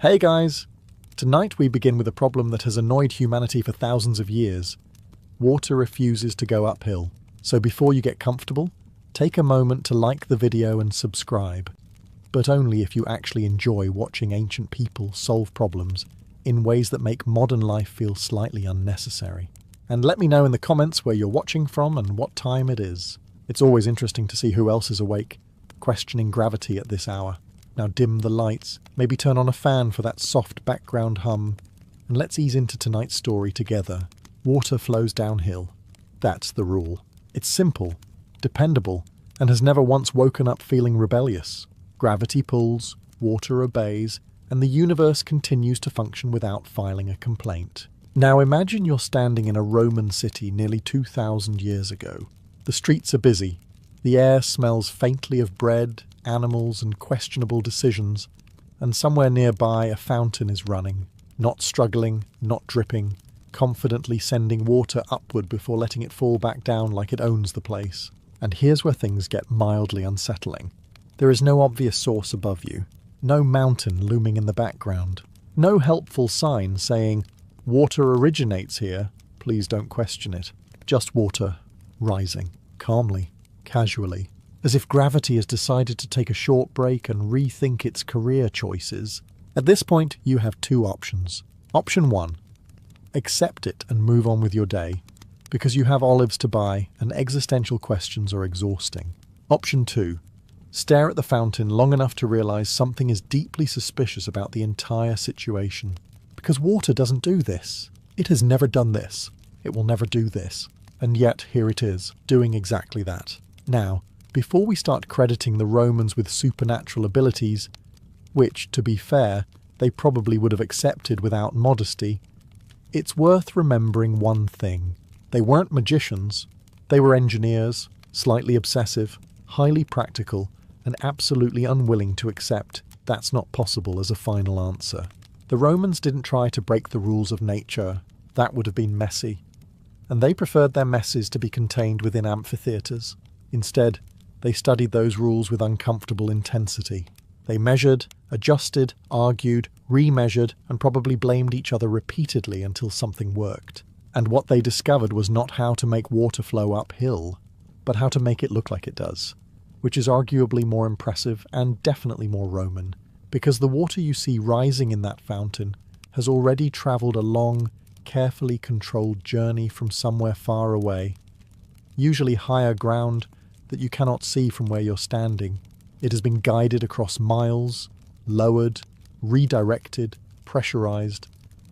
Hey guys! Tonight we begin with a problem that has annoyed humanity for thousands of years. Water refuses to go uphill. So before you get comfortable, take a moment to like the video and subscribe. But only if you actually enjoy watching ancient people solve problems in ways that make modern life feel slightly unnecessary. And let me know in the comments where you're watching from and what time it is. It's always interesting to see who else is awake, questioning gravity at this hour. Now dim the lights, maybe turn on a fan for that soft background hum, and let's ease into tonight's story together. Water flows downhill. That's the rule. It's simple, dependable, and has never once woken up feeling rebellious. Gravity pulls, water obeys, and the universe continues to function without filing a complaint. Now imagine you're standing in a Roman city nearly 2,000 years ago. The streets are busy. The air smells faintly of bread, animals, and questionable decisions, and somewhere nearby a fountain is running, not struggling, not dripping, confidently sending water upward before letting it fall back down like it owns the place. And here's where things get mildly unsettling. There is no obvious source above you, no mountain looming in the background, no helpful sign saying, "Water originates here, please don't question it." Just water, rising, calmly, casually, as if gravity has decided to take a short break and rethink its career choices. At this point, you have two options. Option 1. Accept it and move on with your day, because you have olives to buy and existential questions are exhausting. Option 2. Stare at the fountain long enough to realize something is deeply suspicious about the entire situation. Because water doesn't do this. It has never done this. It will never do this. And yet, here it is, doing exactly that. Now, before we start crediting the Romans with supernatural abilities, which, to be fair, they probably would have accepted without modesty, it's worth remembering one thing. They weren't magicians. They were engineers, slightly obsessive, highly practical, and absolutely unwilling to accept that's not possible as a final answer. The Romans didn't try to break the rules of nature. That would have been messy. And they preferred their messes to be contained within amphitheatres. Instead, they studied those rules with uncomfortable intensity. They measured, adjusted, argued, remeasured, and probably blamed each other repeatedly until something worked. And what they discovered was not how to make water flow uphill, but how to make it look like it does, which is arguably more impressive and definitely more Roman, because the water you see rising in that fountain has already travelled a long, carefully controlled journey from somewhere far away, usually higher ground that you cannot see from where you're standing. It has been guided across miles, lowered, redirected, pressurized,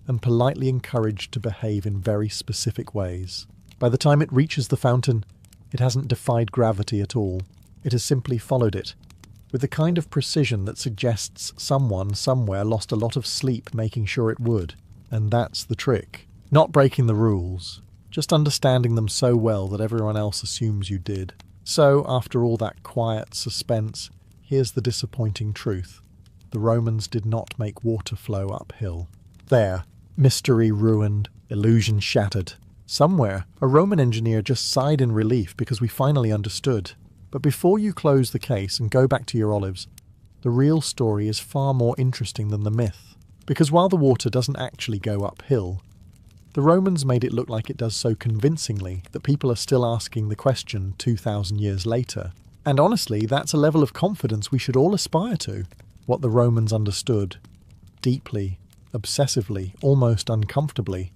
and politely encouraged to behave in very specific ways. By the time it reaches the fountain, it hasn't defied gravity at all. It has simply followed it, with the kind of precision that suggests someone somewhere lost a lot of sleep making sure it would. And that's the trick. Not breaking the rules, just understanding them so well that everyone else assumes you did. So, after all that quiet suspense, here's the disappointing truth. The Romans did not make water flow uphill. There, mystery ruined, illusion shattered. Somewhere, a Roman engineer just sighed in relief because we finally understood. But before you close the case and go back to your olives, the real story is far more interesting than the myth. Because while the water doesn't actually go uphill, the Romans made it look like it does so convincingly that people are still asking the question 2,000 years later. And honestly, that's a level of confidence we should all aspire to. What the Romans understood, deeply, obsessively, almost uncomfortably,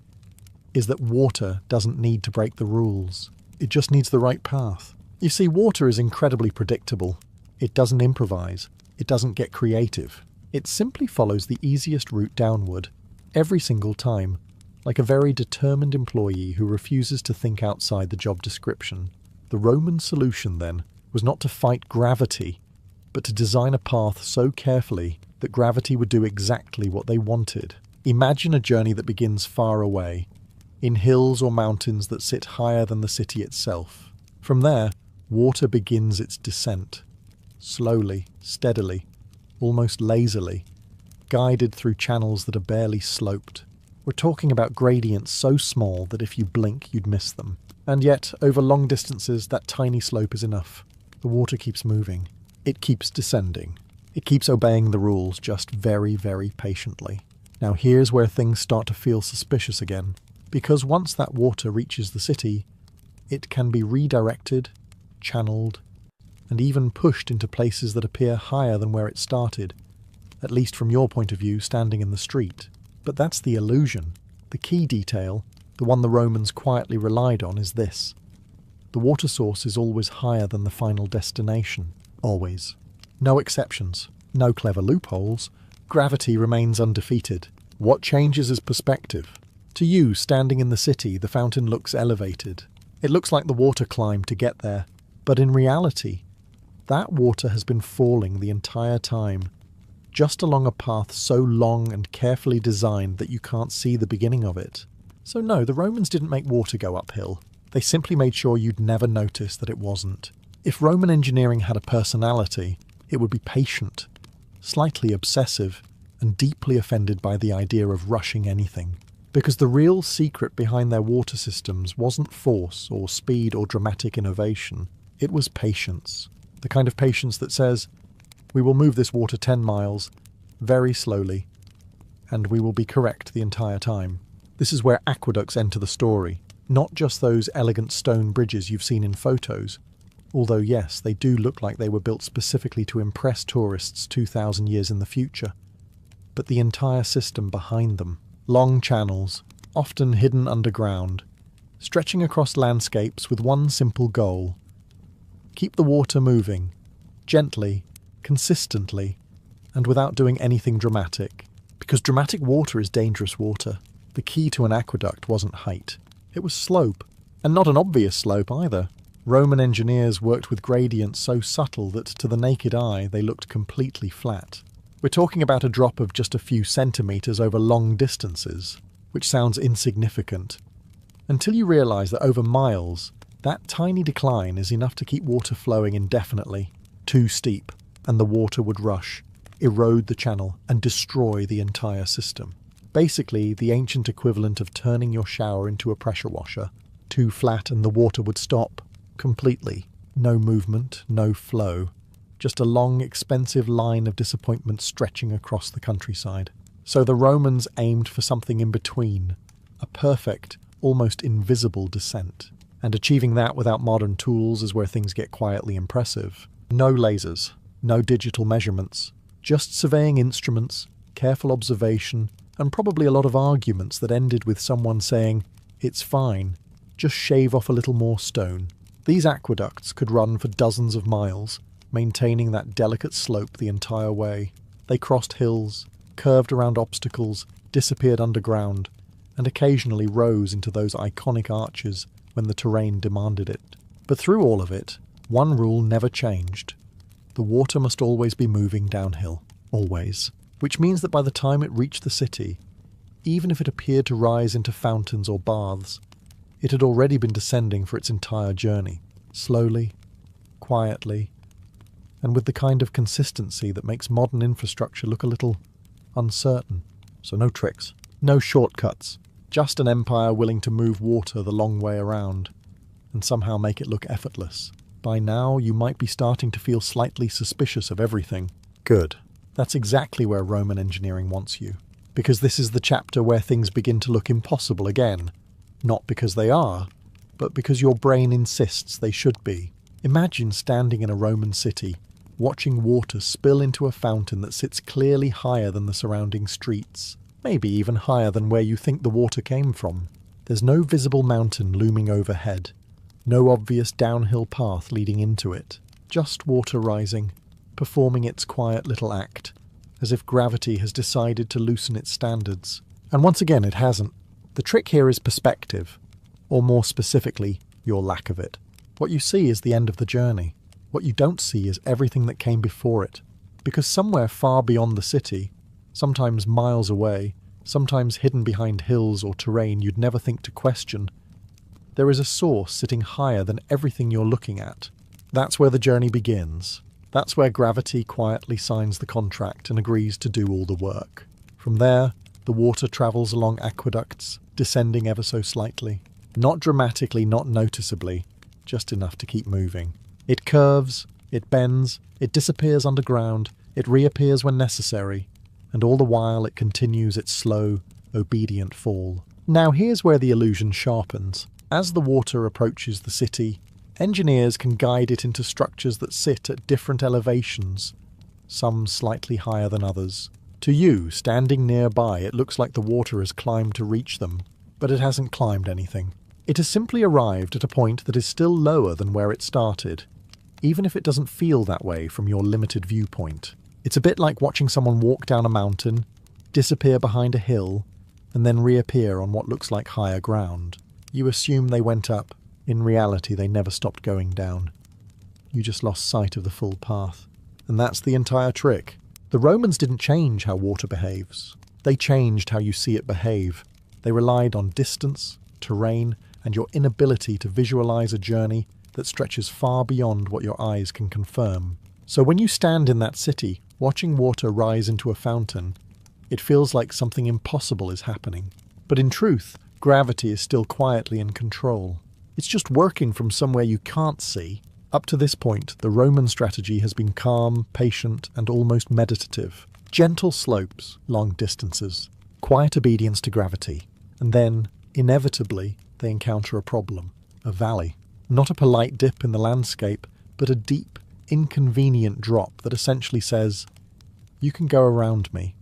is that water doesn't need to break the rules. It just needs the right path. You see, water is incredibly predictable. It doesn't improvise. It doesn't get creative. It simply follows the easiest route downward, every single time, like a very determined employee who refuses to think outside the job description. The Roman solution, then, was not to fight gravity, but to design a path so carefully that gravity would do exactly what they wanted. Imagine a journey that begins far away, in hills or mountains that sit higher than the city itself. From there, water begins its descent, slowly, steadily, almost lazily, guided through channels that are barely sloped. We're talking about gradients so small that if you blink, you'd miss them. And yet, over long distances, that tiny slope is enough. The water keeps moving. It keeps descending. It keeps obeying the rules, just very, very patiently. Now here's where things start to feel suspicious again, because once that water reaches the city, it can be redirected, channeled, and even pushed into places that appear higher than where it started, at least from your point of view standing in the street. But that's the illusion. The key detail, the one the Romans quietly relied on, is this. The water source is always higher than the final destination. Always. No exceptions. No clever loopholes. Gravity remains undefeated. What changes is perspective. To you, standing in the city, the fountain looks elevated. It looks like the water climbed to get there. But in reality, that water has been falling the entire time, just along a path so long and carefully designed that you can't see the beginning of it. So no, the Romans didn't make water go uphill. They simply made sure you'd never notice that it wasn't. If Roman engineering had a personality, it would be patient, slightly obsessive, and deeply offended by the idea of rushing anything. Because the real secret behind their water systems wasn't force or speed or dramatic innovation. It was patience. The kind of patience that says, we will move this water 10 miles, very slowly, and we will be correct the entire time. This is where aqueducts enter the story, not just those elegant stone bridges you've seen in photos, although yes, they do look like they were built specifically to impress tourists 2,000 years in the future, but the entire system behind them. Long channels, often hidden underground, stretching across landscapes with one simple goal. Keep the water moving, gently, consistently, and without doing anything dramatic. Because dramatic water is dangerous water. The key to an aqueduct wasn't height. It was slope, and not an obvious slope either. Roman engineers worked with gradients so subtle that to the naked eye they looked completely flat. We're talking about a drop of just a few centimetres over long distances, which sounds insignificant, until you realise that over miles, that tiny decline is enough to keep water flowing indefinitely. Too steep, and the water would rush, erode the channel, and destroy the entire system. Basically, the ancient equivalent of turning your shower into a pressure washer. Too flat and the water would stop. Completely. No movement, no flow. Just a long, expensive line of disappointment stretching across the countryside. So the Romans aimed for something in between. A perfect, almost invisible descent. And achieving that without modern tools is where things get quietly impressive. No lasers, no digital measurements, just surveying instruments, careful observation, and probably a lot of arguments that ended with someone saying, "It's fine, just shave off a little more stone." These aqueducts could run for dozens of miles, maintaining that delicate slope the entire way. They crossed hills, curved around obstacles, disappeared underground, and occasionally rose into those iconic arches when the terrain demanded it. But through all of it, one rule never changed. The water must always be moving downhill. Always. Which means that by the time it reached the city, even if it appeared to rise into fountains or baths, it had already been descending for its entire journey. Slowly, quietly, and with the kind of consistency that makes modern infrastructure look a little uncertain. So no tricks, no shortcuts. Just an empire willing to move water the long way around, and somehow make it look effortless. By now, you might be starting to feel slightly suspicious of everything. Good. That's exactly where Roman engineering wants you. Because this is the chapter where things begin to look impossible again. Not because they are, but because your brain insists they should be. Imagine standing in a Roman city, watching water spill into a fountain that sits clearly higher than the surrounding streets. Maybe even higher than where you think the water came from. There's no visible mountain looming overhead, no obvious downhill path leading into it, just water rising, performing its quiet little act, as if gravity has decided to loosen its standards. And once again, it hasn't. The trick here is perspective, or more specifically, your lack of it. What you see is the end of the journey. What you don't see is everything that came before it, because somewhere far beyond the city, sometimes miles away, sometimes hidden behind hills or terrain you'd never think to question, there is a source sitting higher than everything you're looking at. That's where the journey begins. That's where gravity quietly signs the contract and agrees to do all the work. From there, the water travels along aqueducts, descending ever so slightly. Not dramatically, not noticeably, just enough to keep moving. It curves, it bends, it disappears underground, It reappears when necessary, and all the while it continues its slow, obedient fall. Now here's where the illusion sharpens. As the water approaches the city, engineers can guide it into structures that sit at different elevations, some slightly higher than others. To you, standing nearby, it looks like the water has climbed to reach them, but it hasn't climbed anything. It has simply arrived at a point that is still lower than where it started, even if it doesn't feel that way from your limited viewpoint. It's a bit like watching someone walk down a mountain, disappear behind a hill, and then reappear on what looks like higher ground. You assume they went up. In reality, they never stopped going down. You just lost sight of the full path. And that's the entire trick. The Romans didn't change how water behaves. They changed how you see it behave. They relied on distance, terrain, and your inability to visualize a journey that stretches far beyond what your eyes can confirm. So when you stand in that city, watching water rise into a fountain, it feels like something impossible is happening. But in truth, gravity is still quietly in control. It's just working from somewhere you can't see. Up to this point, the Roman strategy has been calm, patient, and almost meditative. Gentle slopes, long distances, quiet obedience to gravity. And then, inevitably, they encounter a problem. A valley. Not a polite dip in the landscape, but a deep, inconvenient drop that essentially says, you can go around me,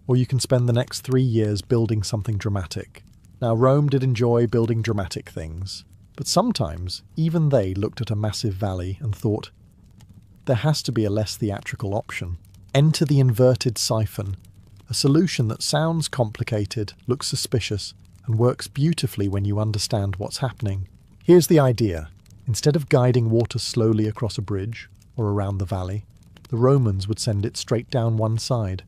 or you can spend the next 3 years building something dramatic. Now, Rome did enjoy building dramatic things, but sometimes even they looked at a massive valley and thought, there has to be a less theatrical option. Enter the inverted siphon, a solution that sounds complicated, looks suspicious, and works beautifully when you understand what's happening. Here's the idea. Instead of guiding water slowly across a bridge or around the valley, the Romans would send it straight down one side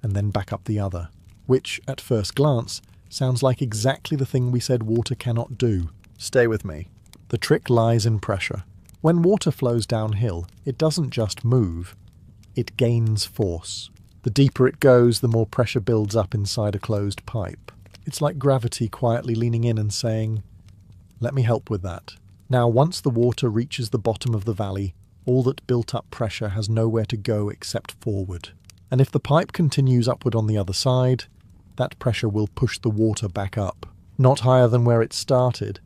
and then back up the other, which, at first glance, sounds like exactly the thing we said water cannot do. Stay with me. The trick lies in pressure. When water flows downhill, it doesn't just move, it gains force. The deeper it goes, the more pressure builds up inside a closed pipe. It's like gravity quietly leaning in and saying, let me help with that. Now, once the water reaches the bottom of the valley, all that built-up pressure has nowhere to go except forward. And if the pipe continues upward on the other side, that pressure will push the water back up. Not higher than where it started.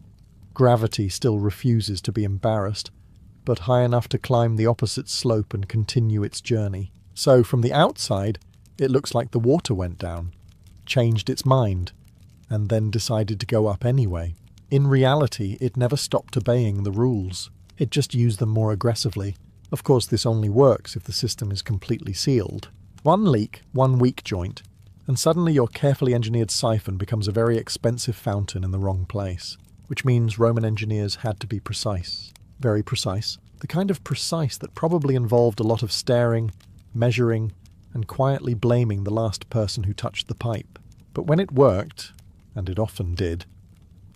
Gravity still refuses to be embarrassed, but high enough to climb the opposite slope and continue its journey. So, from the outside, it looks like the water went down, changed its mind, and then decided to go up anyway. In reality, it never stopped obeying the rules. It just used them more aggressively. Of course, this only works if the system is completely sealed. One leak, one weak joint, and suddenly your carefully engineered siphon becomes a very expensive fountain in the wrong place. Which means Roman engineers had to be precise. Very precise. The kind of precise that probably involved a lot of staring, measuring, and quietly blaming the last person who touched the pipe. But when it worked, and it often did,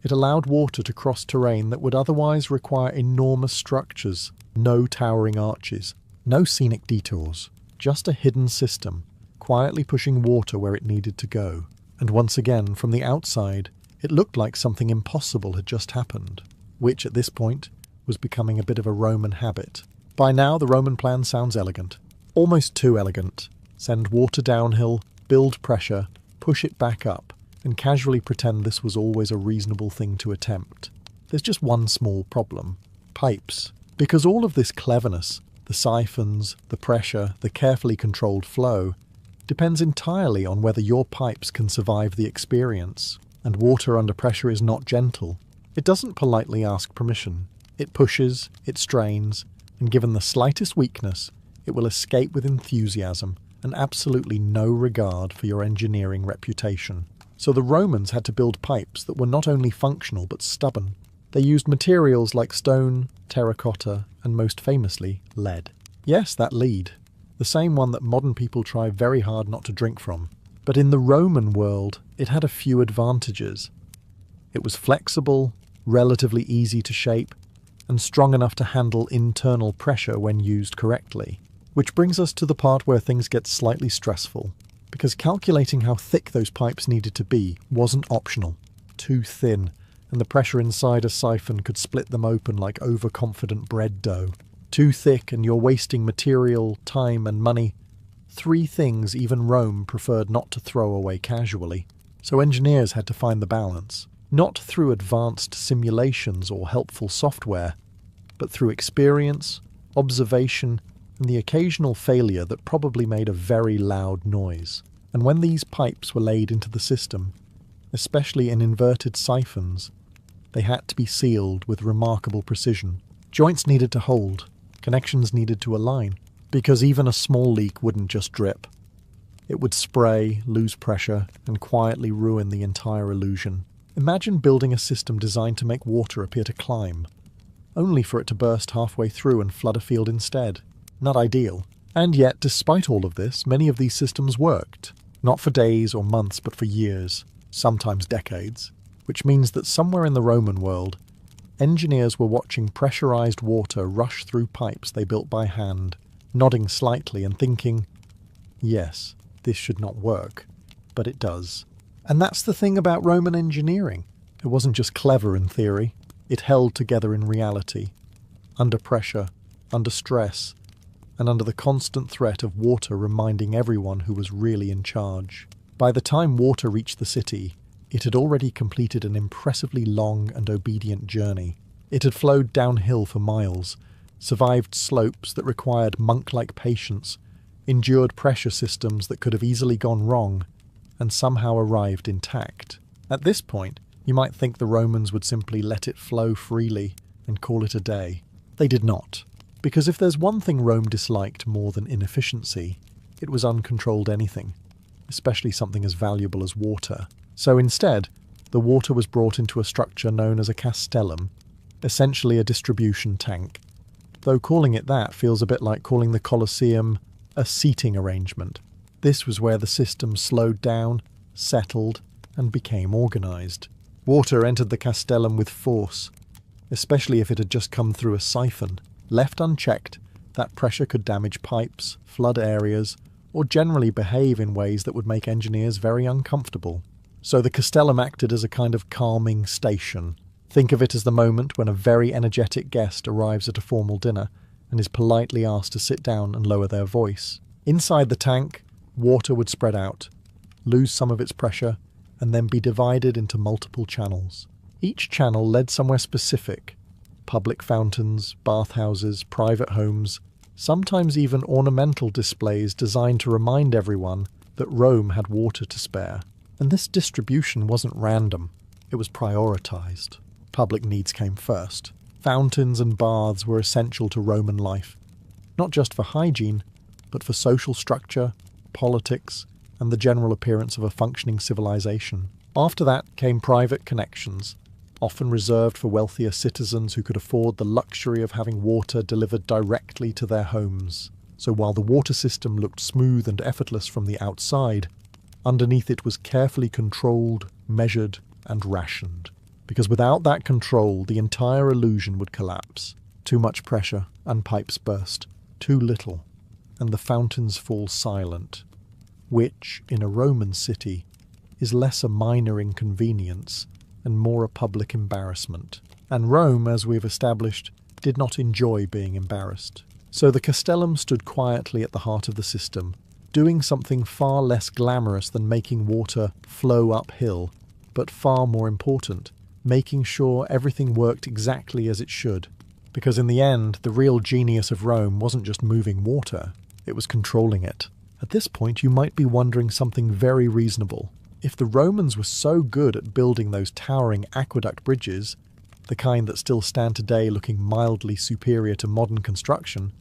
it allowed water to cross terrain that would otherwise require enormous structures, no towering arches, no scenic detours, just a hidden system, quietly pushing water where it needed to go. And once again, from the outside, it looked like something impossible had just happened, which at this point was becoming a bit of a Roman habit. By now, the Roman plan sounds elegant. Almost too elegant. Send water downhill, build pressure, push it back up, and casually pretend this was always a reasonable thing to attempt. There's just one small problem. Pipes. Because all of this cleverness, the siphons, the pressure, the carefully controlled flow, depends entirely on whether your pipes can survive the experience. And water under pressure is not gentle. It doesn't politely ask permission. It pushes, it strains, and given the slightest weakness, it will escape with enthusiasm and absolutely no regard for your engineering reputation. So the Romans had to build pipes that were not only functional but stubborn. They used materials like stone, terracotta, and most famously, lead. Yes, that lead. The same one that modern people try very hard not to drink from. But in the Roman world, it had a few advantages. It was flexible, relatively easy to shape, and strong enough to handle internal pressure when used correctly. Which brings us to the part where things get slightly stressful, because calculating how thick those pipes needed to be wasn't optional. Too thin, and the pressure inside a siphon could split them open like overconfident bread dough. Too thick, and you're wasting material, time, and money, 3 things even Rome preferred not to throw away casually. So engineers had to find the balance, not through advanced simulations or helpful software, but through experience, observation, and the occasional failure that probably made a very loud noise. And when these pipes were laid into the system, especially in inverted siphons, they had to be sealed with remarkable precision. Joints needed to hold, connections needed to align, because even a small leak wouldn't just drip. It would spray, lose pressure, and quietly ruin the entire illusion. Imagine building a system designed to make water appear to climb, only for it to burst halfway through and flood a field instead. Not ideal. And yet, despite all of this, many of these systems worked. Not for days or months, but for years, sometimes decades. Which means that somewhere in the Roman world, engineers were watching pressurized water rush through pipes they built by hand, nodding slightly and thinking, yes, this should not work, but it does. And that's the thing about Roman engineering. It wasn't just clever in theory, it held together in reality, under pressure, under stress, and under the constant threat of water reminding everyone who was really in charge. By the time water reached the city, it had already completed an impressively long and obedient journey. It had flowed downhill for miles, survived slopes that required monk-like patience, endured pressure systems that could have easily gone wrong, and somehow arrived intact. At this point, you might think the Romans would simply let it flow freely and call it a day. They did not. Because if there's one thing Rome disliked more than inefficiency, it was uncontrolled anything, especially something as valuable as water. So instead, the water was brought into a structure known as a castellum, essentially a distribution tank. Though calling it that feels a bit like calling the Colosseum a seating arrangement. This was where the system slowed down, settled, and became organised. Water entered the castellum with force, especially if it had just come through a siphon. Left unchecked, that pressure could damage pipes, flood areas, or generally behave in ways that would make engineers very uncomfortable. So the castellum acted as a kind of calming station. Think of it as the moment when a very energetic guest arrives at a formal dinner and is politely asked to sit down and lower their voice. Inside the tank, water would spread out, lose some of its pressure, and then be divided into multiple channels. Each channel led somewhere specific: public fountains, bathhouses, private homes, sometimes even ornamental displays designed to remind everyone that Rome had water to spare. And this distribution wasn't random, it was prioritized. Public needs came first. Fountains and baths were essential to Roman life, not just for hygiene, but for social structure, politics, and the general appearance of a functioning civilization. After that came private connections, often reserved for wealthier citizens who could afford the luxury of having water delivered directly to their homes. So while the water system looked smooth and effortless from the outside, underneath it was carefully controlled, measured, and rationed. Because without that control, the entire illusion would collapse. Too much pressure, and pipes burst. Too little, and the fountains fall silent. Which, in a Roman city, is less a minor inconvenience and more a public embarrassment. And Rome, as we've established, did not enjoy being embarrassed. So the castellum stood quietly at the heart of the system, doing something far less glamorous than making water flow uphill, but far more important, making sure everything worked exactly as it should. Because in the end, the real genius of Rome wasn't just moving water, it was controlling it. At this point, you might be wondering something very reasonable. If the Romans were so good at building those towering aqueduct bridges, the kind that still stand today looking mildly superior to modern construction,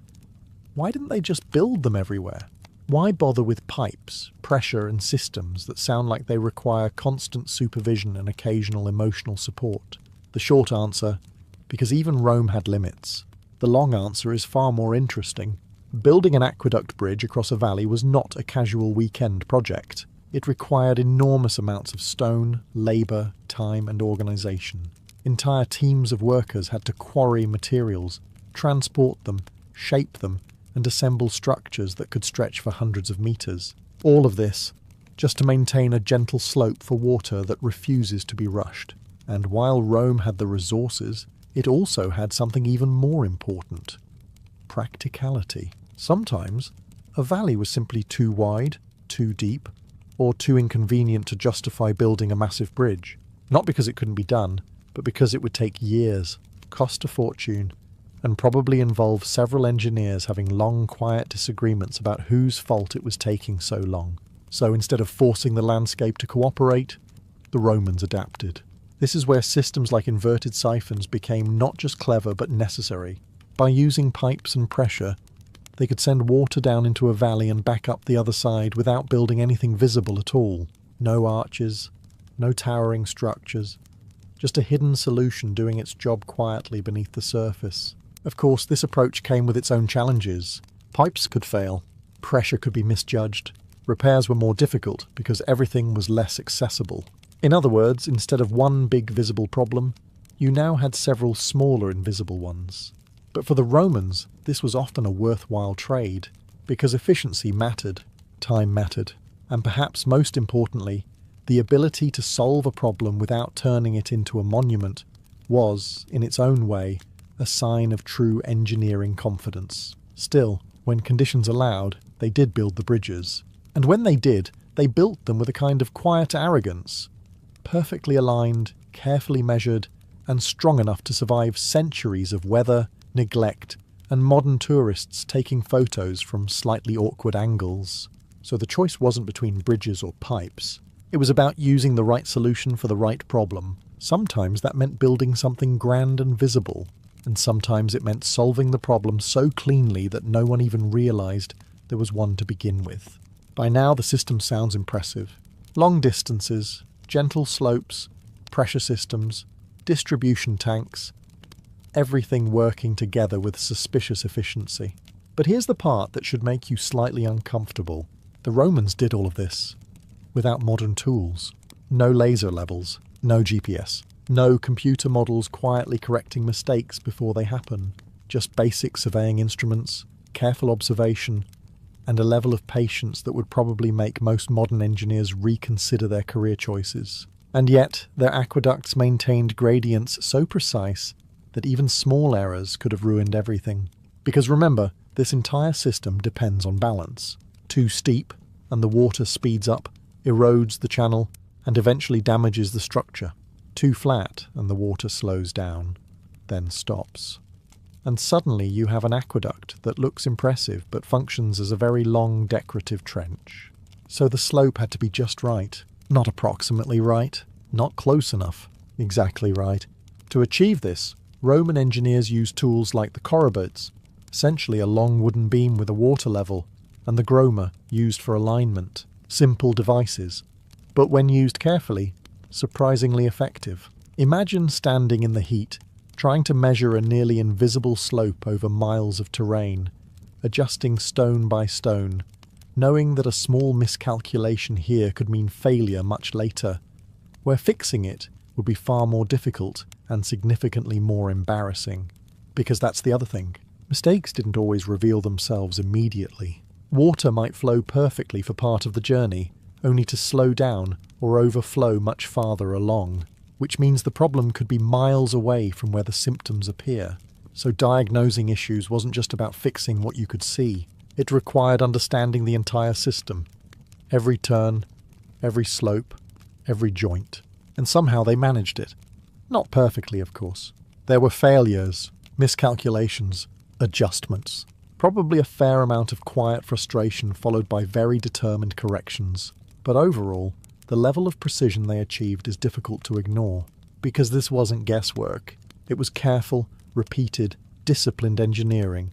why didn't they just build them everywhere? Why bother with pipes, pressure, and systems that sound like they require constant supervision and occasional emotional support? The short answer: because even Rome had limits. The long answer is far more interesting. Building an aqueduct bridge across a valley was not a casual weekend project. It required enormous amounts of stone, labour, time, and organisation. Entire teams of workers had to quarry materials, transport them, shape them, and assemble structures that could stretch for hundreds of metres. All of this just to maintain a gentle slope for water that refuses to be rushed. And while Rome had the resources, it also had something even more important: practicality. Sometimes A valley was simply too wide, too deep, or too inconvenient to justify building a massive bridge. Not because it couldn't be done, but because it would take years, cost a fortune, and probably involve several engineers having long, quiet disagreements about whose fault it was taking so long. So instead of forcing the landscape to cooperate, the Romans adapted. This is where systems like inverted siphons became not just clever but necessary. By using pipes and pressure, they could send water down into a valley and back up the other side without building anything visible at all. No arches, no towering structures, just a hidden solution doing its job quietly beneath the surface. Of course, this approach came with its own challenges. Pipes could fail, pressure could be misjudged, repairs were more difficult because everything was less accessible. In other words, instead of one big visible problem, you now had several smaller invisible ones. But for the Romans, this was often a worthwhile trade, because efficiency mattered, time mattered, and perhaps most importantly, the ability to solve a problem without turning it into a monument was, in its own way, a sign of true engineering confidence. Still, when conditions allowed, they did build the bridges. And when they did, they built them with a kind of quiet arrogance, perfectly aligned, carefully measured, and strong enough to survive centuries of weather, neglect, and modern tourists taking photos from slightly awkward angles. So the choice wasn't between bridges or pipes. It was about using the right solution for the right problem. Sometimes that meant building something grand and visible, and sometimes it meant solving the problem so cleanly that no one even realized there was one to begin with. By now the system sounds impressive. Long distances, gentle slopes, pressure systems, distribution tanks, everything working together with suspicious efficiency. But here's the part that should make you slightly uncomfortable. The Romans did all of this without modern tools. No laser levels, no GPS, no computer models quietly correcting mistakes before they happen. Just basic surveying instruments, careful observation, and a level of patience that would probably make most modern engineers reconsider their career choices. And yet, their aqueducts maintained gradients so precise that even small errors could have ruined everything. Because remember, this entire system depends on balance. Too steep, and the water speeds up, erodes the channel, and eventually damages the structure. Too flat, and the water slows down, then stops. And suddenly you have an aqueduct that looks impressive but functions as a very long decorative trench. So the slope had to be just right. Not approximately right, not close enough, exactly right. To achieve this, Roman engineers used tools like the corributes, essentially a long wooden beam with a water level, and the groma, used for alignment. Simple devices, but when used carefully, surprisingly effective. Imagine standing in the heat, trying to measure a nearly invisible slope over miles of terrain, adjusting stone by stone, knowing that a small miscalculation here could mean failure much later, where fixing it would be far more difficult and significantly more embarrassing. Because that's the other thing. Mistakes didn't always reveal themselves immediately. Water might flow perfectly for part of the journey, only to slow down or overflow much farther along, which means the problem could be miles away from where the symptoms appear. So diagnosing issues wasn't just about fixing what you could see. It required understanding the entire system. Every turn, every slope, every joint. And somehow they managed it. Not perfectly, of course. There were failures, miscalculations, adjustments. Probably a fair amount of quiet frustration followed by very determined corrections. But overall, the level of precision they achieved is difficult to ignore. Because this wasn't guesswork. It was careful, repeated, disciplined engineering,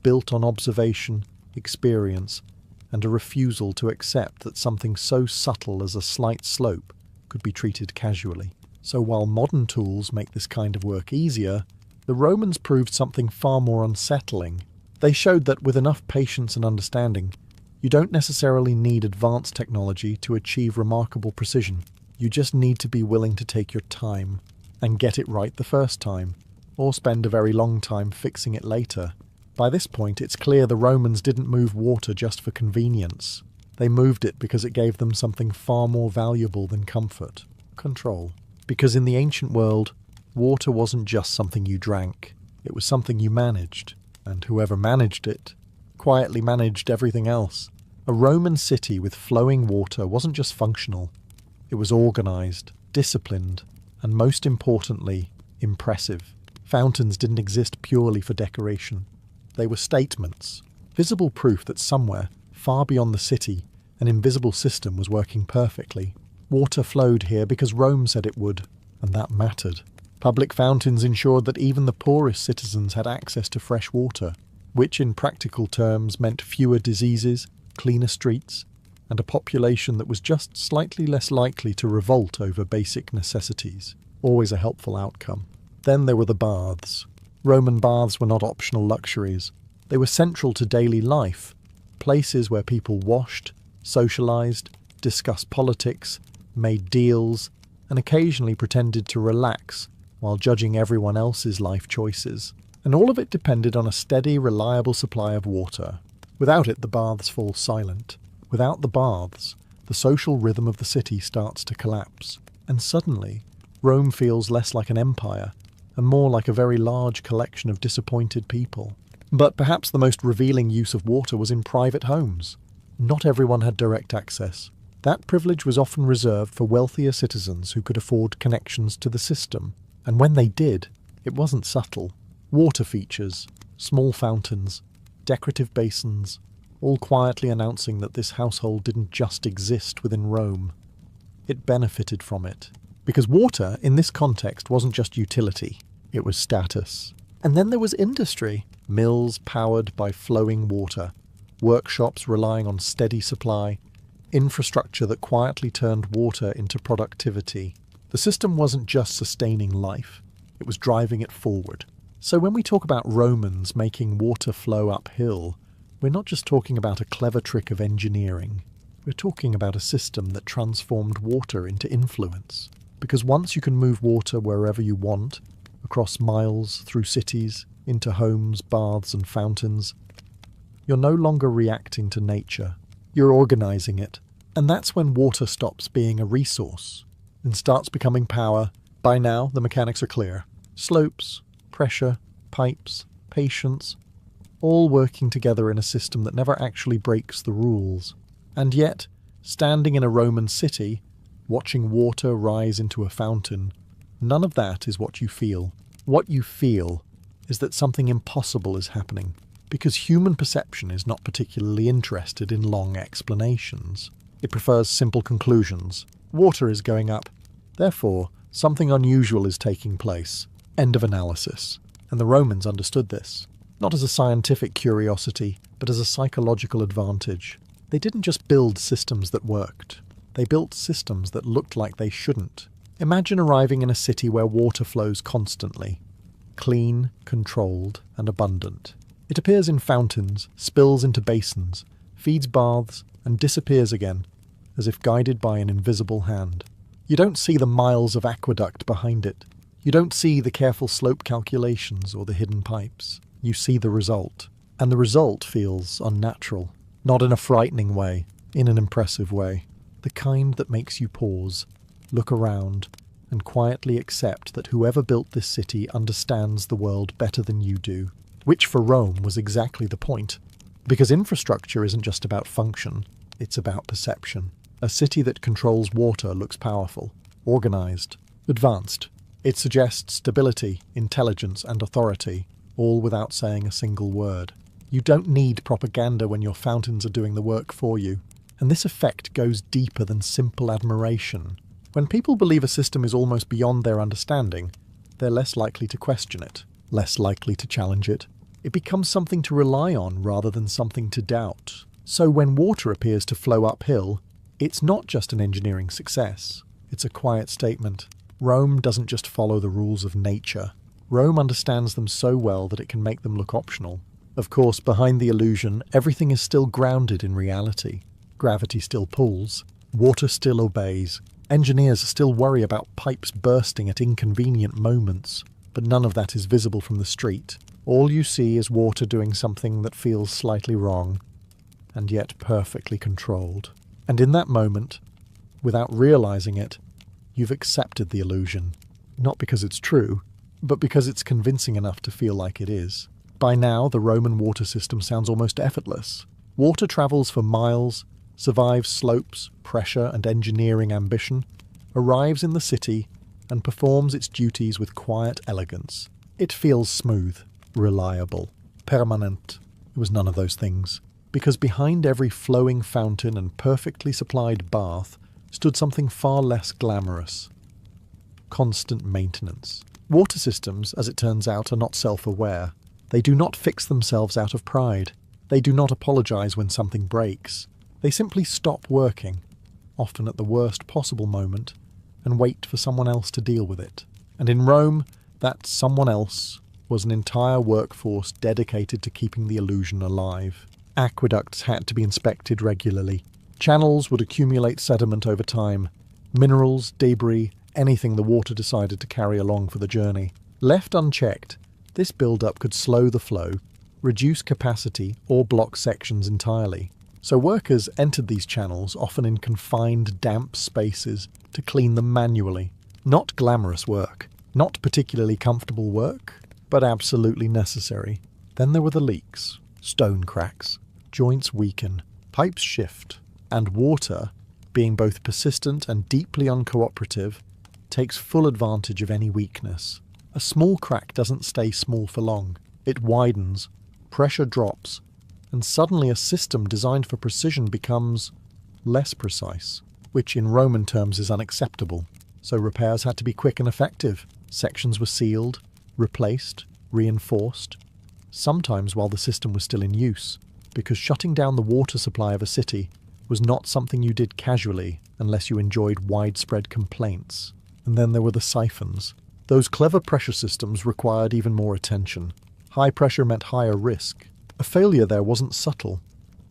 built on observation, experience, and a refusal to accept that something so subtle as a slight slope could be treated casually. So while modern tools make this kind of work easier, the Romans proved something far more unsettling. They showed that with enough patience and understanding, you don't necessarily need advanced technology to achieve remarkable precision. You just need to be willing to take your time and get it right the first time, or spend a very long time fixing it later. By this point, it's clear the Romans didn't move water just for convenience. They moved it because it gave them something far more valuable than comfort: control. Because in the ancient world, water wasn't just something you drank, it was something you managed, and whoever managed it quietly managed everything else. A Roman city with flowing water wasn't just functional. It was organized, disciplined, and most importantly, impressive. Fountains didn't exist purely for decoration. They were statements, visible proof that somewhere, far beyond the city, an invisible system was working perfectly. Water flowed here because Rome said it would, and that mattered. Public fountains ensured that even the poorest citizens had access to fresh water, which in practical terms meant fewer diseases, cleaner streets, and a population that was just slightly less likely to revolt over basic necessities. Always a helpful outcome. Then there were the baths. Roman baths were not optional luxuries. They were central to daily life, places where people washed, socialized, discussed politics, made deals, and occasionally pretended to relax while judging everyone else's life choices. And all of it depended on a steady, reliable supply of water. Without it, the baths fall silent. Without the baths, the social rhythm of the city starts to collapse. And suddenly, Rome feels less like an empire and more like a very large collection of disappointed people. But perhaps the most revealing use of water was in private homes. Not everyone had direct access. That privilege was often reserved for wealthier citizens who could afford connections to the system. And when they did, it wasn't subtle. Water features, small fountains, decorative basins, all quietly announcing that this household didn't just exist within Rome. It benefited from it. Because water, in this context, wasn't just utility, it was status. And then there was industry. Mills powered by flowing water, workshops relying on steady supply, infrastructure that quietly turned water into productivity. The system wasn't just sustaining life, it was driving it forward. So when we talk about Romans making water flow uphill, we're not just talking about a clever trick of engineering. We're talking about a system that transformed water into influence. Because once you can move water wherever you want, across miles, through cities, into homes, baths and fountains, you're no longer reacting to nature. You're organizing it. And that's when water stops being a resource and starts becoming power. By now, the mechanics are clear. Slopes, pressure, pipes, patience, all working together in a system that never actually breaks the rules. And yet, standing in a Roman city, watching water rise into a fountain, none of that is what you feel. What you feel is that something impossible is happening, because human perception is not particularly interested in long explanations. It prefers simple conclusions. Water is going up. Therefore, something unusual is taking place. End of analysis. And the Romans understood this, not as a scientific curiosity, but as a psychological advantage. They didn't just build systems that worked. They built systems that looked like they shouldn't. Imagine arriving in a city where water flows constantly. Clean, controlled, and abundant. It appears in fountains, spills into basins, feeds baths, and disappears again, as if guided by an invisible hand. You don't see the miles of aqueduct behind it. You don't see the careful slope calculations or the hidden pipes. You see the result. And the result feels unnatural. Not in a frightening way, in an impressive way. The kind that makes you pause, look around, and quietly accept that whoever built this city understands the world better than you do. Which for Rome was exactly the point. Because infrastructure isn't just about function, it's about perception. A city that controls water looks powerful, organized, advanced. It suggests stability, intelligence, and authority, all without saying a single word. You don't need propaganda when your fountains are doing the work for you. And this effect goes deeper than simple admiration. When people believe a system is almost beyond their understanding, they're less likely to question it, less likely to challenge it. It becomes something to rely on rather than something to doubt. So when water appears to flow uphill, it's not just an engineering success. It's a quiet statement. Rome doesn't just follow the rules of nature. Rome understands them so well that it can make them look optional. Of course, behind the illusion, everything is still grounded in reality. Gravity still pulls. Water still obeys. Engineers still worry about pipes bursting at inconvenient moments. But none of that is visible from the street. All you see is water doing something that feels slightly wrong, and yet perfectly controlled. And in that moment, without realizing it, you've accepted the illusion. Not because it's true, but because it's convincing enough to feel like it is. By now, the Roman water system sounds almost effortless. Water travels for miles, survives slopes, pressure, and engineering ambition, arrives in the city, and performs its duties with quiet elegance. It feels smooth, reliable, permanent. It was none of those things, because behind every flowing fountain and perfectly supplied bath stood something far less glamorous: constant maintenance. Water systems, as it turns out, are not self-aware. They do not fix themselves out of pride. They do not apologize when something breaks. They simply stop working, often at the worst possible moment, and wait for someone else to deal with it. And in Rome, that someone else was an entire workforce dedicated to keeping the illusion alive. Aqueducts had to be inspected regularly. Channels would accumulate sediment over time. Minerals, debris, anything the water decided to carry along for the journey. Left unchecked, this build-up could slow the flow, reduce capacity, or block sections entirely. So workers entered these channels, often in confined, damp spaces, to clean them manually. Not glamorous work, not particularly comfortable work, but absolutely necessary. Then there were the leaks. Stone cracks, joints weaken, pipes shift, and water, being both persistent and deeply uncooperative, takes full advantage of any weakness. A small crack doesn't stay small for long. It widens, pressure drops, and suddenly a system designed for precision becomes less precise, which in Roman terms is unacceptable. So repairs had to be quick and effective. Sections were sealed, replaced, reinforced, sometimes while the system was still in use, because shutting down the water supply of a city was not something you did casually unless you enjoyed widespread complaints. And then there were the siphons. Those clever pressure systems required even more attention. High pressure meant higher risk. A failure there wasn't subtle.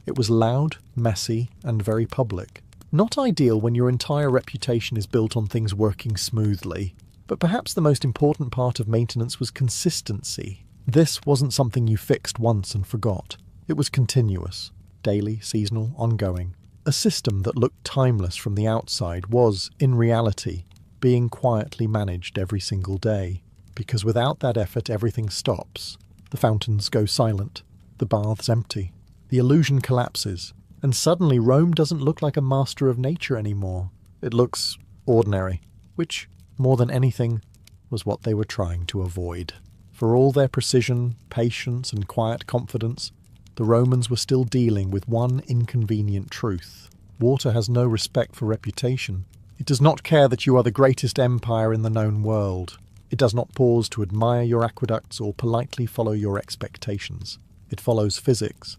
It was loud, messy, and very public. Not ideal when your entire reputation is built on things working smoothly. But perhaps the most important part of maintenance was consistency. This wasn't something you fixed once and forgot. It was continuous, daily, seasonal, ongoing. A system that looked timeless from the outside was, in reality, being quietly managed every single day. Because without that effort, everything stops. The fountains go silent. The baths empty. The illusion collapses. And suddenly Rome doesn't look like a master of nature anymore. It looks ordinary, which, more than anything, was what they were trying to avoid. For all their precision, patience, and quiet confidence, the Romans were still dealing with one inconvenient truth. Water has no respect for reputation. It does not care that you are the greatest empire in the known world. It does not pause to admire your aqueducts or politely follow your expectations. It follows physics.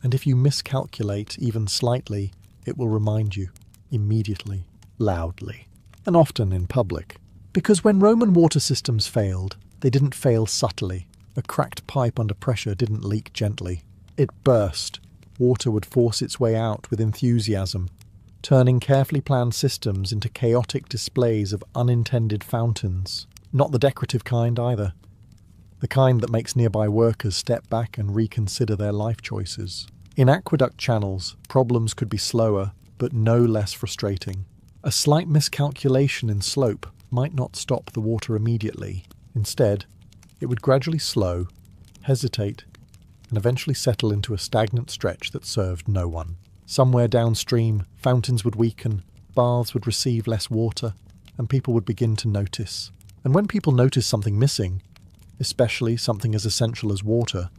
And if you miscalculate even slightly, it will remind you, immediately, loudly, and often in public. Because when Roman water systems failed, they didn't fail subtly. A cracked pipe under pressure didn't leak gently. It burst. Water would force its way out with enthusiasm, turning carefully planned systems into chaotic displays of unintended fountains. Not the decorative kind either. The kind that makes nearby workers step back and reconsider their life choices. In aqueduct channels, problems could be slower, but no less frustrating. A slight miscalculation in slope might not stop the water immediately. Instead, it would gradually slow, hesitate, and eventually settle into a stagnant stretch that served no one. Somewhere downstream, fountains would weaken, baths would receive less water, and people would begin to notice. And when people notice something missing, especially something as essential as water,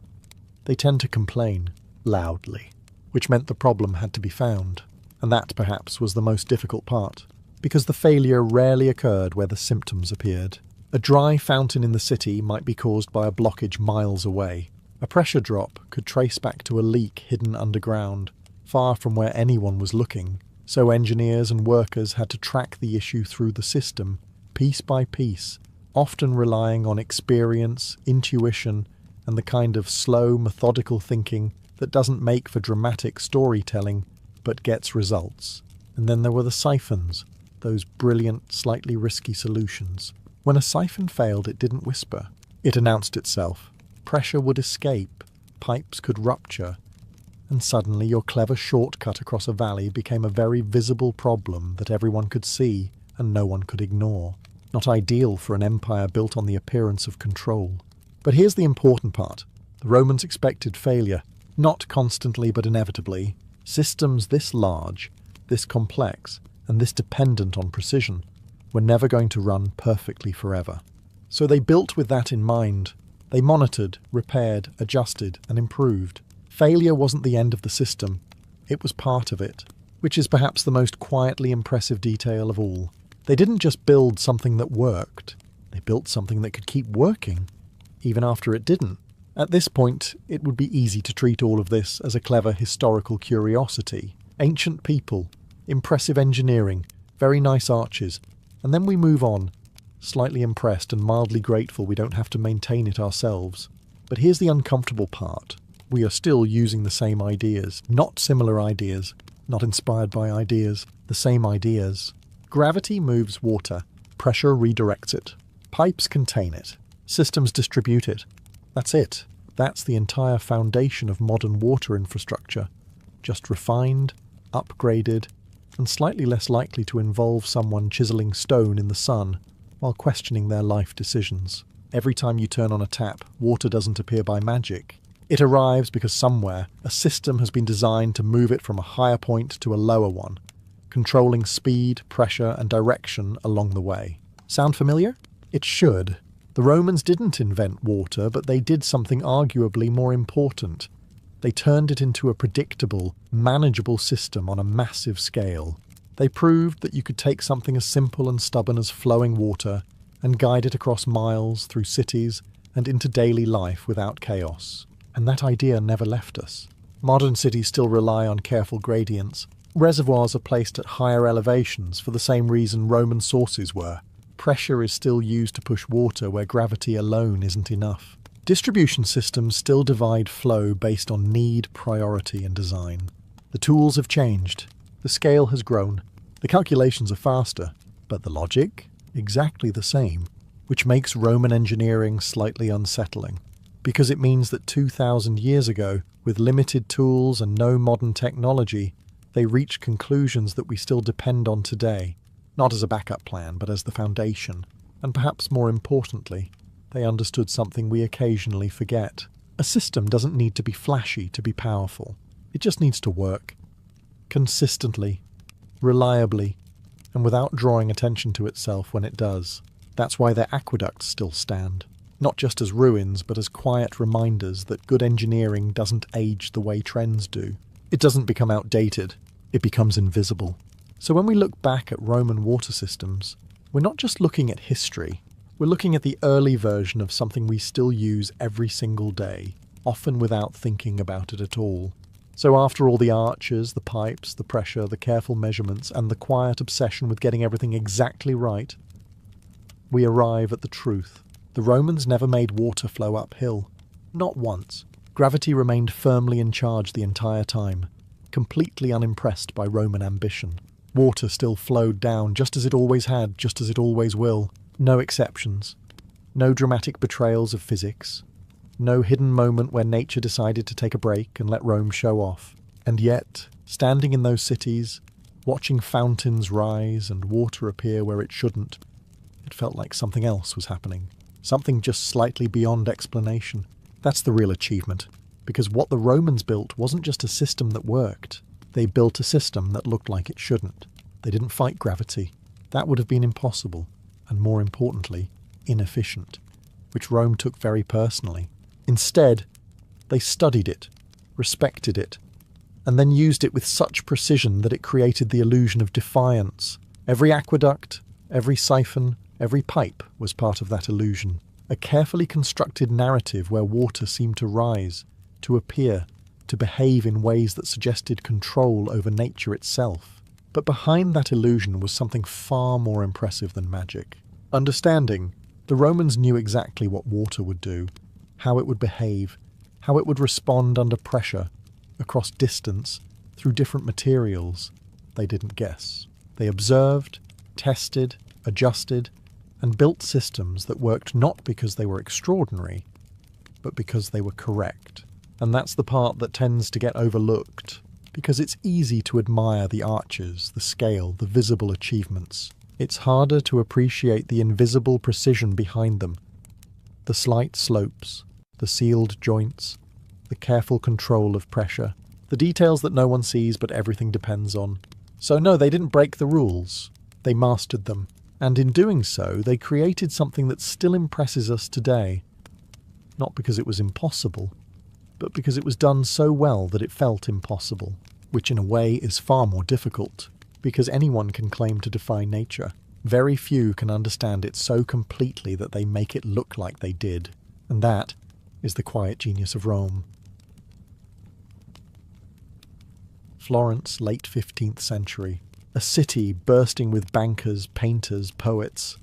they tend to complain loudly, which meant the problem had to be found. And that, perhaps, was the most difficult part, because the failure rarely occurred where the symptoms appeared. A dry fountain in the city might be caused by a blockage miles away. A pressure drop could trace back to a leak hidden underground, far from where anyone was looking. So engineers and workers had to track the issue through the system, piece by piece, often relying on experience, intuition, and the kind of slow, methodical thinking that doesn't make for dramatic storytelling, but gets results. And then there were the siphons, those brilliant, slightly risky solutions. When a siphon failed, it didn't whisper. It announced itself. Pressure would escape, pipes could rupture, and suddenly your clever shortcut across a valley became a very visible problem that everyone could see and no one could ignore. Not ideal for an empire built on the appearance of control. But here's the important part. The Romans expected failure, not constantly but inevitably. Systems this large, this complex, and this dependent on precision were never going to run perfectly forever. So they built with that in mind. They monitored, repaired, adjusted, and improved. Failure wasn't the end of the system, it was part of it, which is perhaps the most quietly impressive detail of all. They didn't just build something that worked, they built something that could keep working, even after it didn't. At this point, it would be easy to treat all of this as a clever historical curiosity. Ancient people, impressive engineering, very nice arches, and then we move on, slightly impressed and mildly grateful we don't have to maintain it ourselves. But here's the uncomfortable part. We are still using the same ideas, not similar ideas, not inspired by ideas, the same ideas. Gravity moves water, pressure redirects it, pipes contain it, systems distribute it. That's it. That's the entire foundation of modern water infrastructure, just refined, upgraded, and slightly less likely to involve someone chiseling stone in the sun while questioning their life decisions. Every time you turn on a tap, water doesn't appear by magic. It arrives because somewhere a system has been designed to move it from a higher point to a lower one, controlling speed, pressure, and direction along the way. Sound familiar? It should. The Romans didn't invent water, but they did something arguably more important. They turned it into a predictable, manageable system on a massive scale. They proved that you could take something as simple and stubborn as flowing water and guide it across miles, through cities, and into daily life without chaos. And that idea never left us. Modern cities still rely on careful gradients. Reservoirs are placed at higher elevations for the same reason Roman sources were. Pressure is still used to push water where gravity alone isn't enough. Distribution systems still divide flow based on need, priority, and design. The tools have changed. The scale has grown. The calculations are faster, but the logic? Exactly the same, which makes Roman engineering slightly unsettling, because it means that 2,000 years ago, with limited tools and no modern technology, they reached conclusions that we still depend on today, not as a backup plan, but as the foundation. And perhaps more importantly, they understood something we occasionally forget. A system doesn't need to be flashy to be powerful. It just needs to work. Consistently, reliably, and without drawing attention to itself when it does. That's why their aqueducts still stand. Not just as ruins, but as quiet reminders that good engineering doesn't age the way trends do. It doesn't become outdated, it becomes invisible. So when we look back at Roman water systems, we're not just looking at history, we're looking at the early version of something we still use every single day, often without thinking about it at all. So after all the arches, the pipes, the pressure, the careful measurements, and the quiet obsession with getting everything exactly right, we arrive at the truth. The Romans never made water flow uphill. Not once. Gravity remained firmly in charge the entire time, completely unimpressed by Roman ambition. Water still flowed down just as it always had, just as it always will. No exceptions. No dramatic betrayals of physics. No hidden moment where nature decided to take a break and let Rome show off. And yet, standing in those cities, watching fountains rise and water appear where it shouldn't, it felt like something else was happening. Something just slightly beyond explanation. That's the real achievement, because what the Romans built wasn't just a system that worked. They built a system that looked like it shouldn't. They didn't fight gravity. That would have been impossible, and more importantly, inefficient, which Rome took very personally. Instead, they studied it, respected it, and then used it with such precision that it created the illusion of defiance. Every aqueduct, every siphon, every pipe was part of that illusion. A carefully constructed narrative where water seemed to rise, to appear, to behave in ways that suggested control over nature itself. But behind that illusion was something far more impressive than magic. Understanding, the Romans knew exactly what water would do, how it would behave, how it would respond under pressure, across distance, through different materials. They didn't guess. They observed, tested, adjusted, and built systems that worked not because they were extraordinary, but because they were correct. And that's the part that tends to get overlooked, because it's easy to admire the arches, the scale, the visible achievements. It's harder to appreciate the invisible precision behind them. The slight slopes, the sealed joints, the careful control of pressure, the details that no one sees but everything depends on. So no, they didn't break the rules. They mastered them. And in doing so, they created something that still impresses us today. Not because it was impossible, but because it was done so well that it felt impossible, which in a way is far more difficult, because anyone can claim to defy nature. Very few can understand it so completely that they make it look like they did. And that is the quiet genius of Rome. Florence, late 15th century. A city bursting with bankers, painters, poets.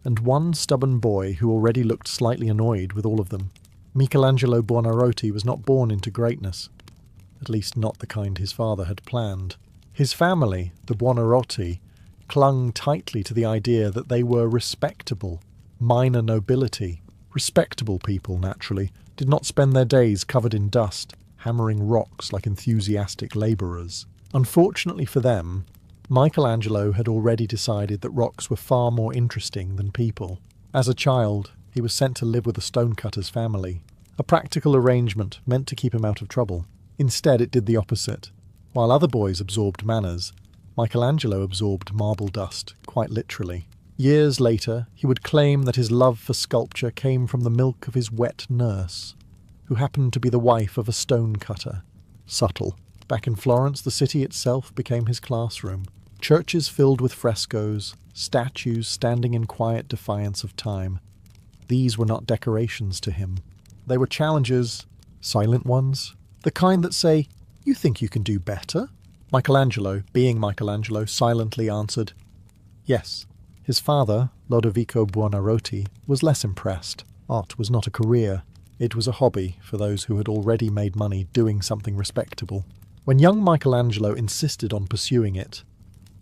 And one stubborn boy who already looked slightly annoyed with all of them. Michelangelo Buonarroti was not born into greatness. At least not the kind his father had planned. His family, the Buonarroti, clung tightly to the idea that they were respectable, minor nobility. Respectable people, naturally, did not spend their days covered in dust, hammering rocks like enthusiastic labourers. Unfortunately for them, Michelangelo had already decided that rocks were far more interesting than people. As a child, he was sent to live with a stonecutter's family, a practical arrangement meant to keep him out of trouble. Instead, it did the opposite. While other boys absorbed manners, Michelangelo absorbed marble dust, quite literally. Years later, he would claim that his love for sculpture came from the milk of his wet nurse, who happened to be the wife of a stonecutter. Subtle. Back in Florence, the city itself became his classroom. Churches filled with frescoes, statues standing in quiet defiance of time. These were not decorations to him. They were challenges, silent ones, the kind that say, "You think you can do better?" Michelangelo, being Michelangelo, silently answered, yes. His father, Lodovico Buonarroti, was less impressed. Art was not a career. It was a hobby for those who had already made money doing something respectable. When young Michelangelo insisted on pursuing it,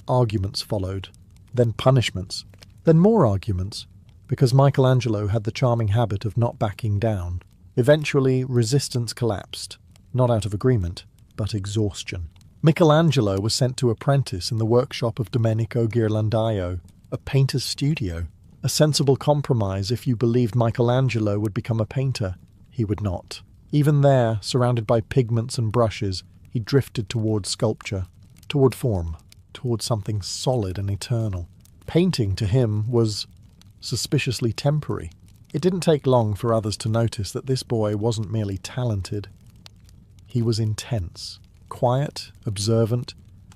arguments followed, then punishments, then more arguments, because Michelangelo had the charming habit of not backing down. Eventually, resistance collapsed, not out of agreement, but exhaustion. Michelangelo was sent to apprentice in the workshop of Domenico Ghirlandaio, a painter's studio. A sensible compromise if you believed Michelangelo would become a painter. He would not. Even there, surrounded by pigments and brushes, he drifted toward sculpture, toward form, toward something solid and eternal. Painting, to him, was suspiciously temporary. It didn't take long for others to notice that this boy wasn't merely talented. He was intense, quiet, observant,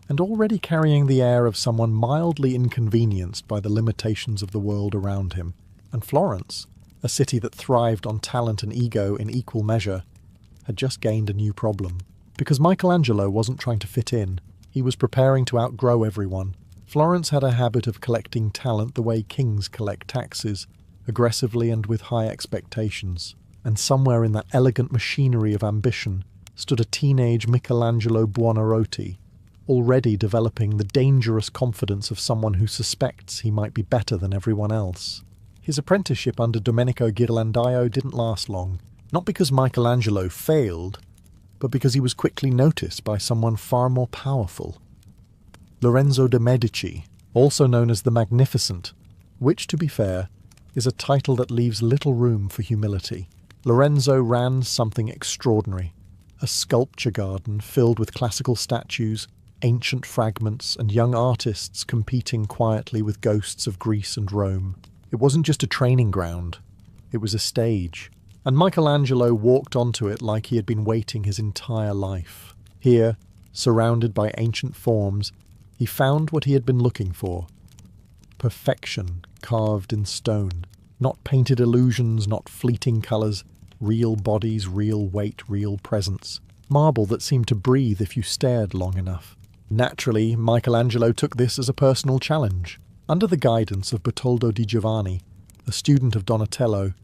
and already carrying the air of someone mildly inconvenienced by the limitations of the world around him. And Florence, a city that thrived on talent and ego in equal measure, had just gained a new problem. Because Michelangelo wasn't trying to fit in, he was preparing to outgrow everyone. Florence had a habit of collecting talent the way kings collect taxes, aggressively and with high expectations. And somewhere in that elegant machinery of ambition stood a teenage Michelangelo Buonarroti, already developing the dangerous confidence of someone who suspects he might be better than everyone else. His apprenticeship under Domenico Ghirlandaio didn't last long, not because Michelangelo failed, but because he was quickly noticed by someone far more powerful. Lorenzo de' Medici, also known as the Magnificent, which, to be fair, is a title that leaves little room for humility. Lorenzo ran something extraordinary, a sculpture garden filled with classical statues, ancient fragments, and young artists competing quietly with ghosts of Greece and Rome. It wasn't just a training ground, it was a stage, and Michelangelo walked onto it like he had been waiting his entire life. Here, surrounded by ancient forms, he found what he had been looking for. Perfection carved in stone. Not painted illusions, not fleeting colours, real bodies, real weight, real presence. Marble that seemed to breathe if you stared long enough. Naturally, Michelangelo took this as a personal challenge. Under the guidance of Bertoldo di Giovanni, a student of Donatello,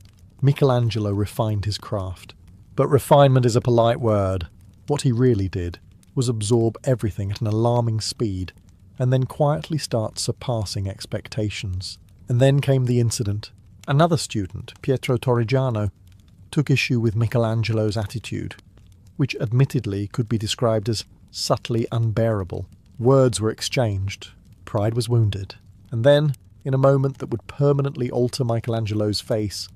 Michelangelo refined his craft. But refinement is a polite word. What he really did was absorb everything at an alarming speed, and then quietly start surpassing expectations. And then came the incident. Another student, Pietro Torrigiano, took issue with Michelangelo's attitude, which admittedly could be described as subtly unbearable. Words were exchanged, pride was wounded, and then, in a moment that would permanently alter Michelangelo's face,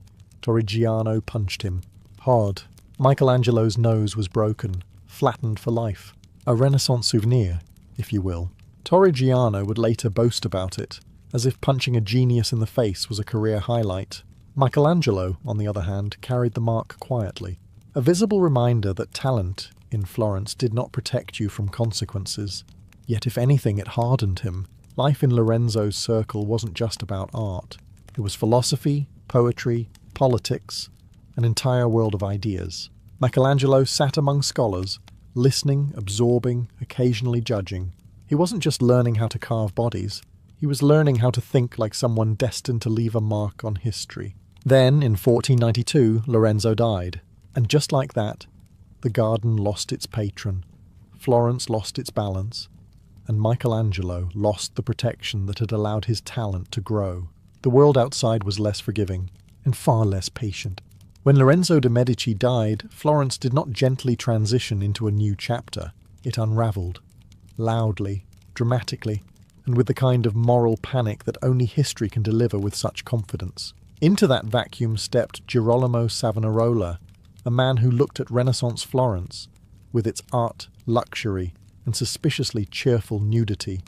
Torrigiano punched him, hard. Michelangelo's nose was broken, flattened for life. A Renaissance souvenir, if you will. Torrigiano would later boast about it, as if punching a genius in the face was a career highlight. Michelangelo, on the other hand, carried the mark quietly. A visible reminder that talent, in Florence, did not protect you from consequences. Yet if anything, it hardened him. Life in Lorenzo's circle wasn't just about art. It was philosophy, poetry, politics, an entire world of ideas. Michelangelo sat among scholars, listening, absorbing, occasionally judging. He wasn't just learning how to carve bodies. He was learning how to think like someone destined to leave a mark on history. Then, in 1492, Lorenzo died. And just like that, the garden lost its patron, Florence lost its balance, and Michelangelo lost the protection that had allowed his talent to grow. The world outside was less forgiving, and far less patient. When Lorenzo de' Medici died, Florence did not gently transition into a new chapter. It unravelled. Loudly, dramatically, and with the kind of moral panic that only history can deliver with such confidence. Into that vacuum stepped Girolamo Savonarola, a man who looked at Renaissance Florence, with its art, luxury, and suspiciously cheerful nudity,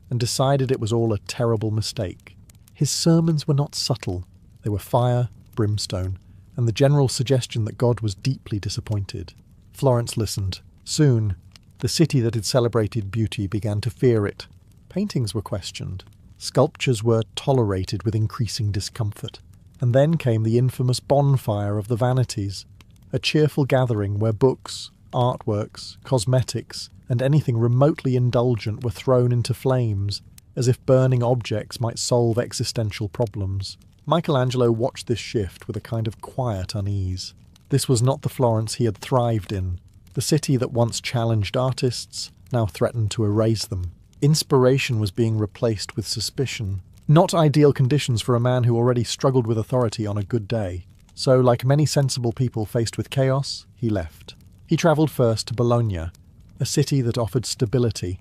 and decided it was all a terrible mistake. His sermons were not subtle. They were fire, brimstone, and the general suggestion that God was deeply disappointed. Florence listened. Soon, the city that had celebrated beauty began to fear it. Paintings were questioned. Sculptures were tolerated with increasing discomfort. And then came the infamous bonfire of the vanities, a cheerful gathering where books, artworks, cosmetics, and anything remotely indulgent were thrown into flames, as if burning objects might solve existential problems. Michelangelo watched this shift with a kind of quiet unease. This was not the Florence he had thrived in. The city that once challenged artists now threatened to erase them. Inspiration was being replaced with suspicion. Not ideal conditions for a man who already struggled with authority on a good day. So, like many sensible people faced with chaos, he left. He travelled first to Bologna, a city that offered stability,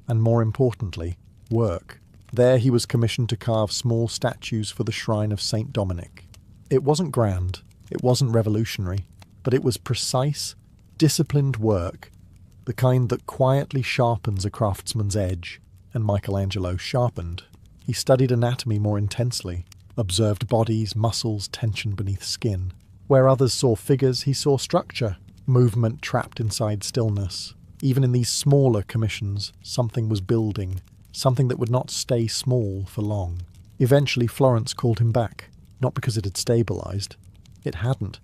and more importantly, work. There he was commissioned to carve small statues for the shrine of Saint Dominic. It wasn't grand, it wasn't revolutionary, but it was precise, disciplined work, the kind that quietly sharpens a craftsman's edge, and Michelangelo sharpened. He studied anatomy more intensely, observed bodies, muscles, tension beneath skin. Where others saw figures, he saw structure, movement trapped inside stillness. Even in these smaller commissions, something was building, something that would not stay small for long. Eventually Florence called him back, not because it had stabilised. It hadn't.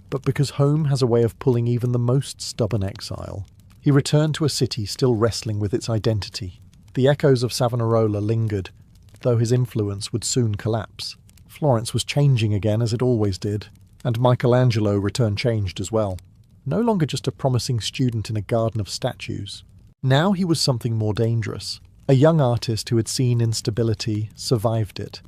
But because home has a way of pulling even the most stubborn exile. He returned to a city still wrestling with its identity. The echoes of Savonarola lingered, though his influence would soon collapse. Florence was changing again, as it always did, and Michelangelo returned changed as well. No longer just a promising student in a garden of statues. Now he was something more dangerous. A young artist who had seen instability, survived it,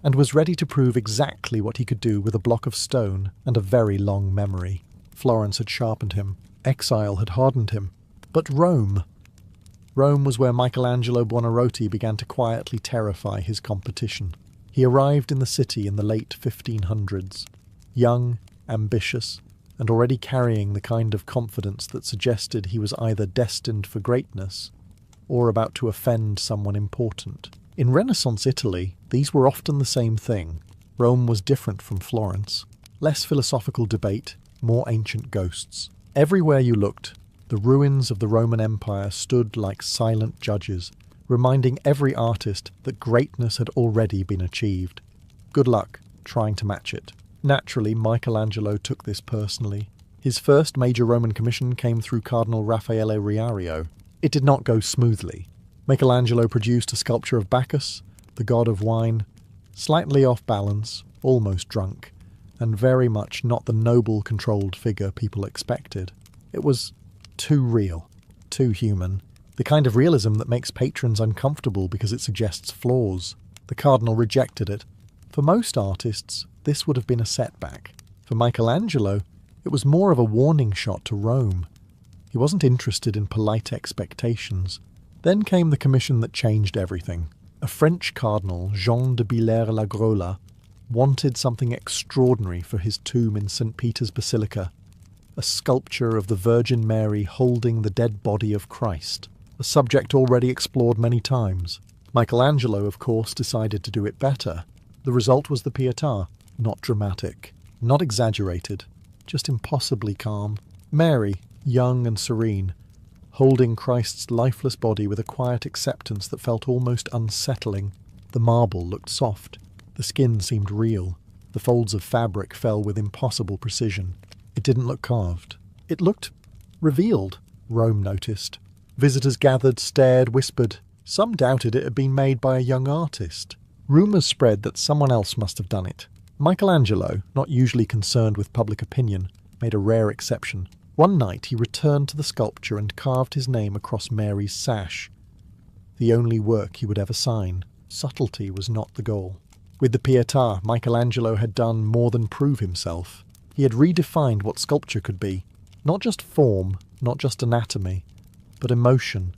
and was ready to prove exactly what he could do with a block of stone and a very long memory. Florence had sharpened him. Exile had hardened him. But Rome... Rome was where Michelangelo Buonarroti began to quietly terrify his competition. He arrived in the city in the late 1500s, young, ambitious, and already carrying the kind of confidence that suggested he was either destined for greatness or about to offend someone important. In Renaissance Italy, these were often the same thing. Rome was different from Florence. Less philosophical debate, more ancient ghosts. Everywhere you looked, the ruins of the Roman Empire stood like silent judges, reminding every artist that greatness had already been achieved. Good luck trying to match it. Naturally, Michelangelo took this personally. His first major Roman commission came through Cardinal Raffaele Riario. It did not go smoothly. Michelangelo produced a sculpture of Bacchus, the god of wine, slightly off balance, almost drunk, and very much not the noble, controlled figure people expected. It was too real, too human, the kind of realism that makes patrons uncomfortable because it suggests flaws. The cardinal rejected it. For most artists, this would have been a setback. For Michelangelo, it was more of a warning shot to Rome. He wasn't interested in polite expectations. Then came the commission that changed everything. A French cardinal, Jean de Villers-Lagrola, wanted something extraordinary for his tomb in St. Peter's Basilica, a sculpture of the Virgin Mary holding the dead body of Christ, a subject already explored many times. Michelangelo, of course, decided to do it better. The result was the Pietà, not dramatic, not exaggerated, just impossibly calm. Mary, young and serene, holding Christ's lifeless body with a quiet acceptance that felt almost unsettling. The marble looked soft. The skin seemed real. The folds of fabric fell with impossible precision. It didn't look carved. It looked revealed, Rome noticed. Visitors gathered, stared, whispered. Some doubted it had been made by a young artist. Rumours spread that someone else must have done it. Michelangelo, not usually concerned with public opinion, made a rare exception. One night he returned to the sculpture and carved his name across Mary's sash. The only work he would ever sign. Subtlety was not the goal. With the Pietà, Michelangelo had done more than prove himself. He had redefined what sculpture could be. Not just form, not just anatomy, but emotion,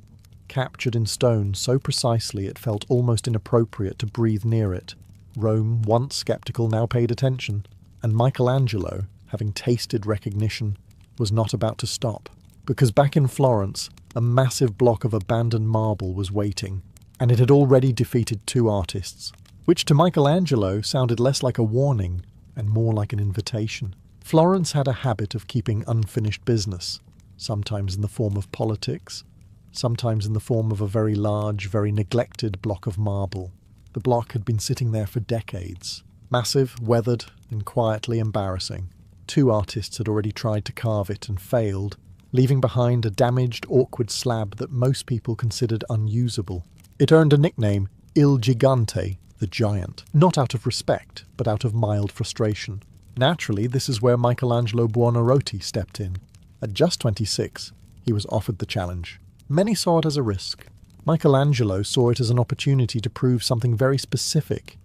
captured in stone so precisely it felt almost inappropriate to breathe near it. Rome, once sceptical, now paid attention, and Michelangelo, having tasted recognition, was not about to stop. Because back in Florence, a massive block of abandoned marble was waiting, and it had already defeated 2 artists, which to Michelangelo sounded less like a warning and more like an invitation. Florence had a habit of keeping unfinished business, sometimes in the form of politics, sometimes in the form of a very large, very neglected block of marble. The block had been sitting there for decades, massive, weathered, and quietly embarrassing. 2 artists had already tried to carve it and failed, leaving behind a damaged, awkward slab that most people considered unusable. It earned a nickname, Il Gigante, the giant, not out of respect, but out of mild frustration. Naturally, this is where Michelangelo Buonarroti stepped in. At just 26, he was offered the challenge. Many saw it as a risk. Michelangelo saw it as an opportunity to prove something very specific,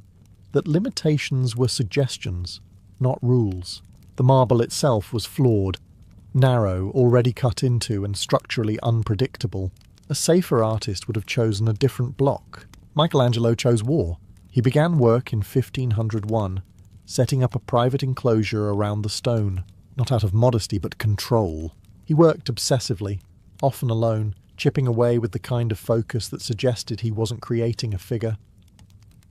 that limitations were suggestions, not rules. The marble itself was flawed, narrow, already cut into, and structurally unpredictable. A safer artist would have chosen a different block. Michelangelo chose war. He began work in 1501, setting up a private enclosure around the stone, not out of modesty but control. He worked obsessively, often alone, chipping away with the kind of focus that suggested he wasn't creating a figure.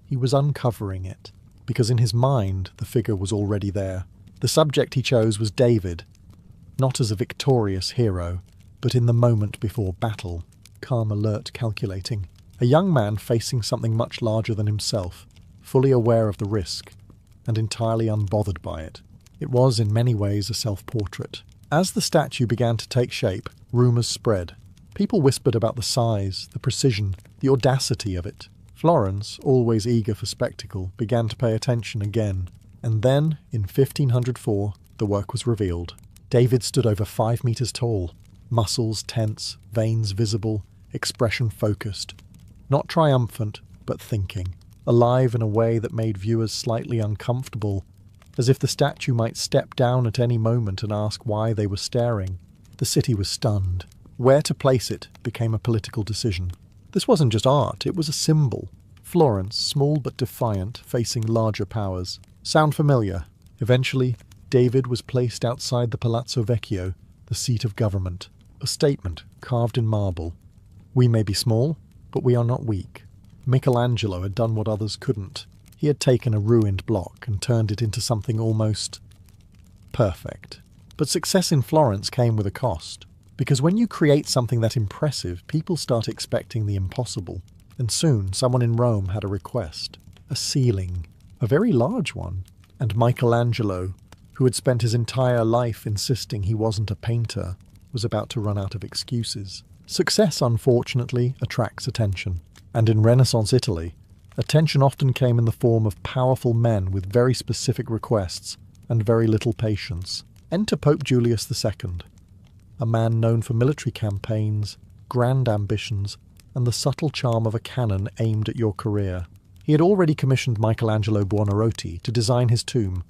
He was uncovering it, because in his mind the figure was already there. The subject he chose was David, not as a victorious hero, but in the moment before battle, calm, alert, calculating. A young man facing something much larger than himself, fully aware of the risk, and entirely unbothered by it. It was in many ways a self-portrait. As the statue began to take shape, rumours spread. People whispered about the size, the precision, the audacity of it. Florence, always eager for spectacle, began to pay attention again. And then, in 1504, the work was revealed. David stood over 5 meters tall, muscles tense, veins visible, expression focused. Not triumphant, but thinking. Alive in a way that made viewers slightly uncomfortable, as if the statue might step down at any moment and ask why they were staring. The city was stunned. Where to place it became a political decision. This wasn't just art, it was a symbol. Florence, small but defiant, facing larger powers. Sound familiar? Eventually, David was placed outside the Palazzo Vecchio, the seat of government. A statement carved in marble. We may be small, but we are not weak. Michelangelo had done what others couldn't. He had taken a ruined block and turned it into something almost perfect. But success in Florence came with a cost. Because when you create something that impressive, people start expecting the impossible. And soon, someone in Rome had a request. A ceiling. A very large one. And Michelangelo, who had spent his entire life insisting he wasn't a painter, was about to run out of excuses. Success, unfortunately, attracts attention. And in Renaissance Italy, attention often came in the form of powerful men with very specific requests and very little patience. Enter Pope Julius II. A man known for military campaigns, grand ambitions, and the subtle charm of a cannon aimed at your career. He had already commissioned Michelangelo Buonarroti to design his tomb,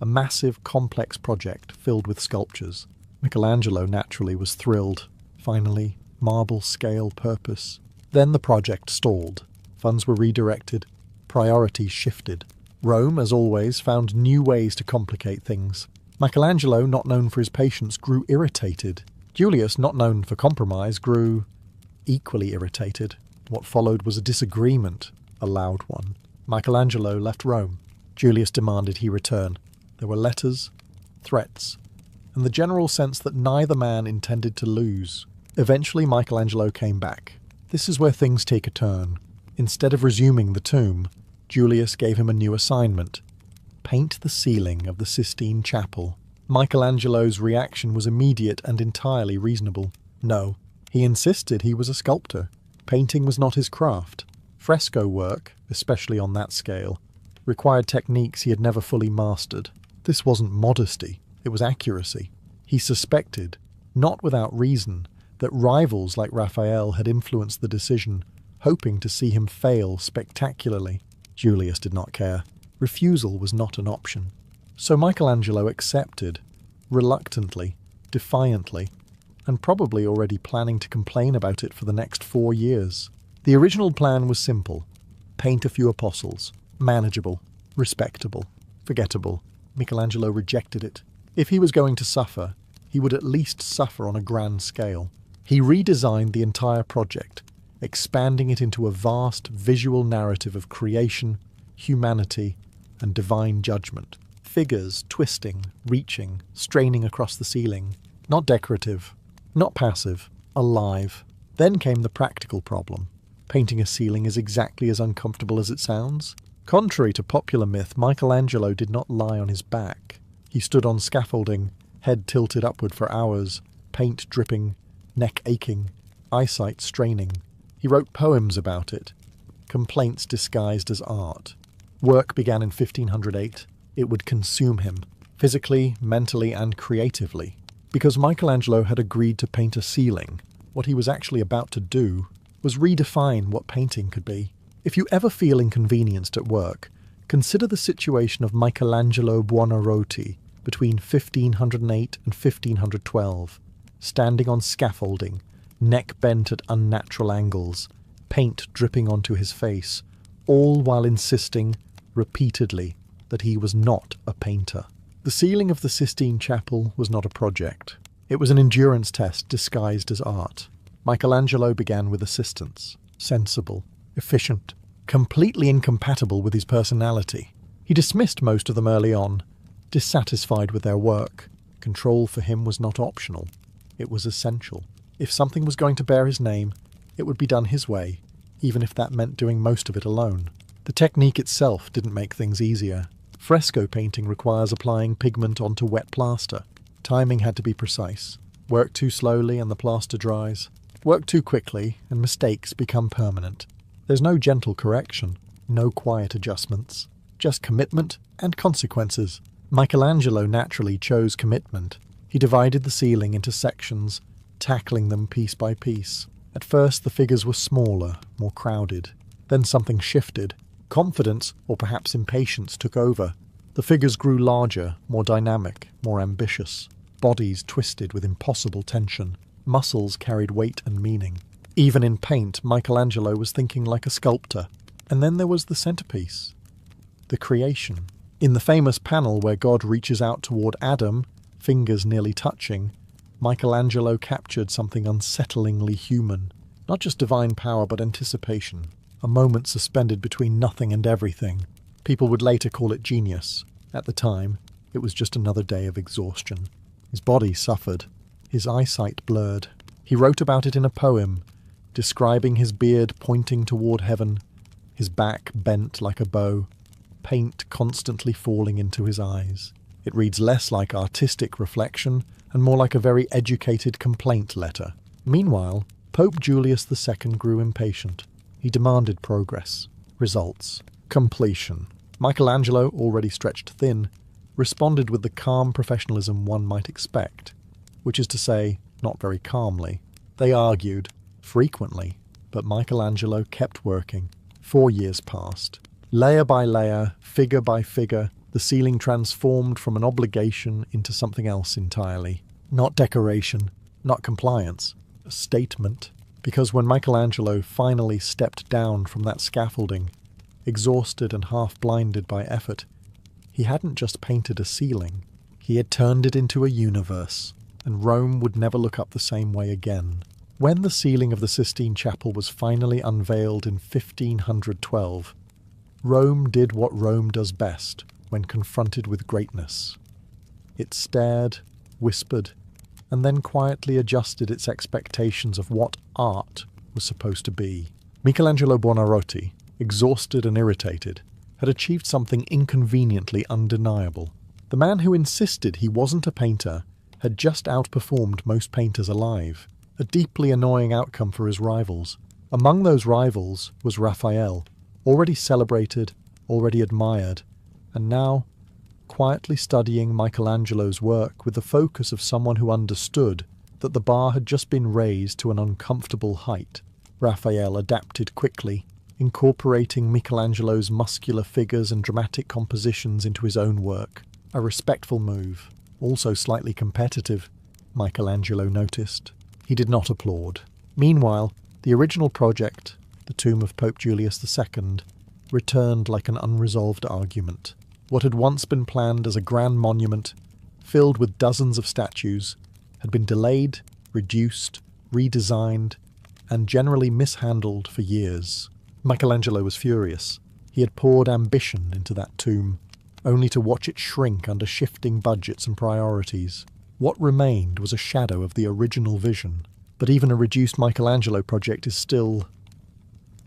a massive, complex project filled with sculptures. Michelangelo naturally was thrilled. Finally, marble, scale, purpose. Then the project stalled. Funds were redirected. Priorities shifted. Rome, as always, found new ways to complicate things. Michelangelo, not known for his patience, grew irritated. Julius, not known for compromise, grew equally irritated. What followed was a disagreement, a loud one. Michelangelo left Rome. Julius demanded he return. There were letters, threats, and the general sense that neither man intended to lose. Eventually, Michelangelo came back. This is where things take a turn. Instead of resuming the tomb, Julius gave him a new assignment: paint the ceiling of the Sistine Chapel. Michelangelo's reaction was immediate and entirely reasonable. No, he insisted he was a sculptor. Painting was not his craft. Fresco work, especially on that scale, required techniques he had never fully mastered. This wasn't modesty, it was accuracy. He suspected, not without reason, that rivals like Raphael had influenced the decision, hoping to see him fail spectacularly. Julius did not care. Refusal was not an option. So Michelangelo accepted, reluctantly, defiantly, and probably already planning to complain about it for the next 4 years. The original plan was simple: paint a few apostles, manageable, respectable, forgettable. Michelangelo rejected it. If he was going to suffer, he would at least suffer on a grand scale. He redesigned the entire project, expanding it into a vast visual narrative of creation, humanity, and divine judgment. Figures twisting, reaching, straining across the ceiling. Not decorative, not passive, alive. Then came the practical problem. Painting a ceiling is exactly as uncomfortable as it sounds. Contrary to popular myth, Michelangelo did not lie on his back. He stood on scaffolding, head tilted upward for hours, paint dripping, neck aching, eyesight straining. He wrote poems about it, complaints disguised as art. Work began in 1508. It would consume him, physically, mentally, and creatively. Because Michelangelo had agreed to paint a ceiling, what he was actually about to do was redefine what painting could be. If you ever feel inconvenienced at work, consider the situation of Michelangelo Buonarroti between 1508 and 1512, standing on scaffolding, neck bent at unnatural angles, paint dripping onto his face, all while insisting, repeatedly, that he was not a painter. The ceiling of the Sistine Chapel was not a project. It was an endurance test disguised as art. Michelangelo began with assistants, sensible, efficient, completely incompatible with his personality. He dismissed most of them early on, dissatisfied with their work. Control for him was not optional. It was essential. If something was going to bear his name, it would be done his way, even if that meant doing most of it alone. The technique itself didn't make things easier. Fresco painting requires applying pigment onto wet plaster. Timing had to be precise. Work too slowly and the plaster dries. Work too quickly and mistakes become permanent. There's no gentle correction, no quiet adjustments, just commitment and consequences. Michelangelo naturally chose commitment. He divided the ceiling into sections, tackling them piece by piece. At first the figures were smaller, more crowded. Then something shifted. Confidence, or perhaps impatience, took over. The figures grew larger, more dynamic, more ambitious. Bodies twisted with impossible tension. Muscles carried weight and meaning. Even in paint, Michelangelo was thinking like a sculptor. And then there was the centerpiece, the creation. In the famous panel where God reaches out toward Adam, fingers nearly touching, Michelangelo captured something unsettlingly human. Not just divine power, but anticipation. A moment suspended between nothing and everything. People would later call it genius. At the time, it was just another day of exhaustion. His body suffered. His eyesight blurred. He wrote about it in a poem, describing his beard pointing toward heaven, his back bent like a bow, paint constantly falling into his eyes. It reads less like artistic reflection and more like a very educated complaint letter. Meanwhile, Pope Julius II grew impatient. He demanded progress, results, completion. Michelangelo, already stretched thin, responded with the calm professionalism one might expect, which is to say, not very calmly. They argued, frequently, but Michelangelo kept working. 4 years passed. Layer by layer, figure by figure, the ceiling transformed from an obligation into something else entirely. Not decoration, not compliance, a statement. Because when Michelangelo finally stepped down from that scaffolding, exhausted and half-blinded by effort. He hadn't just painted a ceiling, he had turned it into a universe, and Rome would never look up the same way again. When the ceiling of the Sistine Chapel was finally unveiled in 1512, Rome did what Rome does best when confronted with greatness. It stared, whispered, and then quietly adjusted its expectations of what art was supposed to be. Michelangelo Buonarroti, exhausted and irritated, had achieved something inconveniently undeniable. The man who insisted he wasn't a painter had just outperformed most painters alive, a deeply annoying outcome for his rivals. Among those rivals was Raphael, already celebrated, already admired, and now quietly studying Michelangelo's work with the focus of someone who understood that the bar had just been raised to an uncomfortable height. Raphael adapted quickly, incorporating Michelangelo's muscular figures and dramatic compositions into his own work. A respectful move, also slightly competitive, Michelangelo noticed. He did not applaud. Meanwhile, the original project, the tomb of Pope Julius II, returned like an unresolved argument. What had once been planned as a grand monument, filled with dozens of statues, had been delayed, reduced, redesigned, and generally mishandled for years. Michelangelo was furious. He had poured ambition into that tomb, only to watch it shrink under shifting budgets and priorities. What remained was a shadow of the original vision, but even a reduced Michelangelo project is still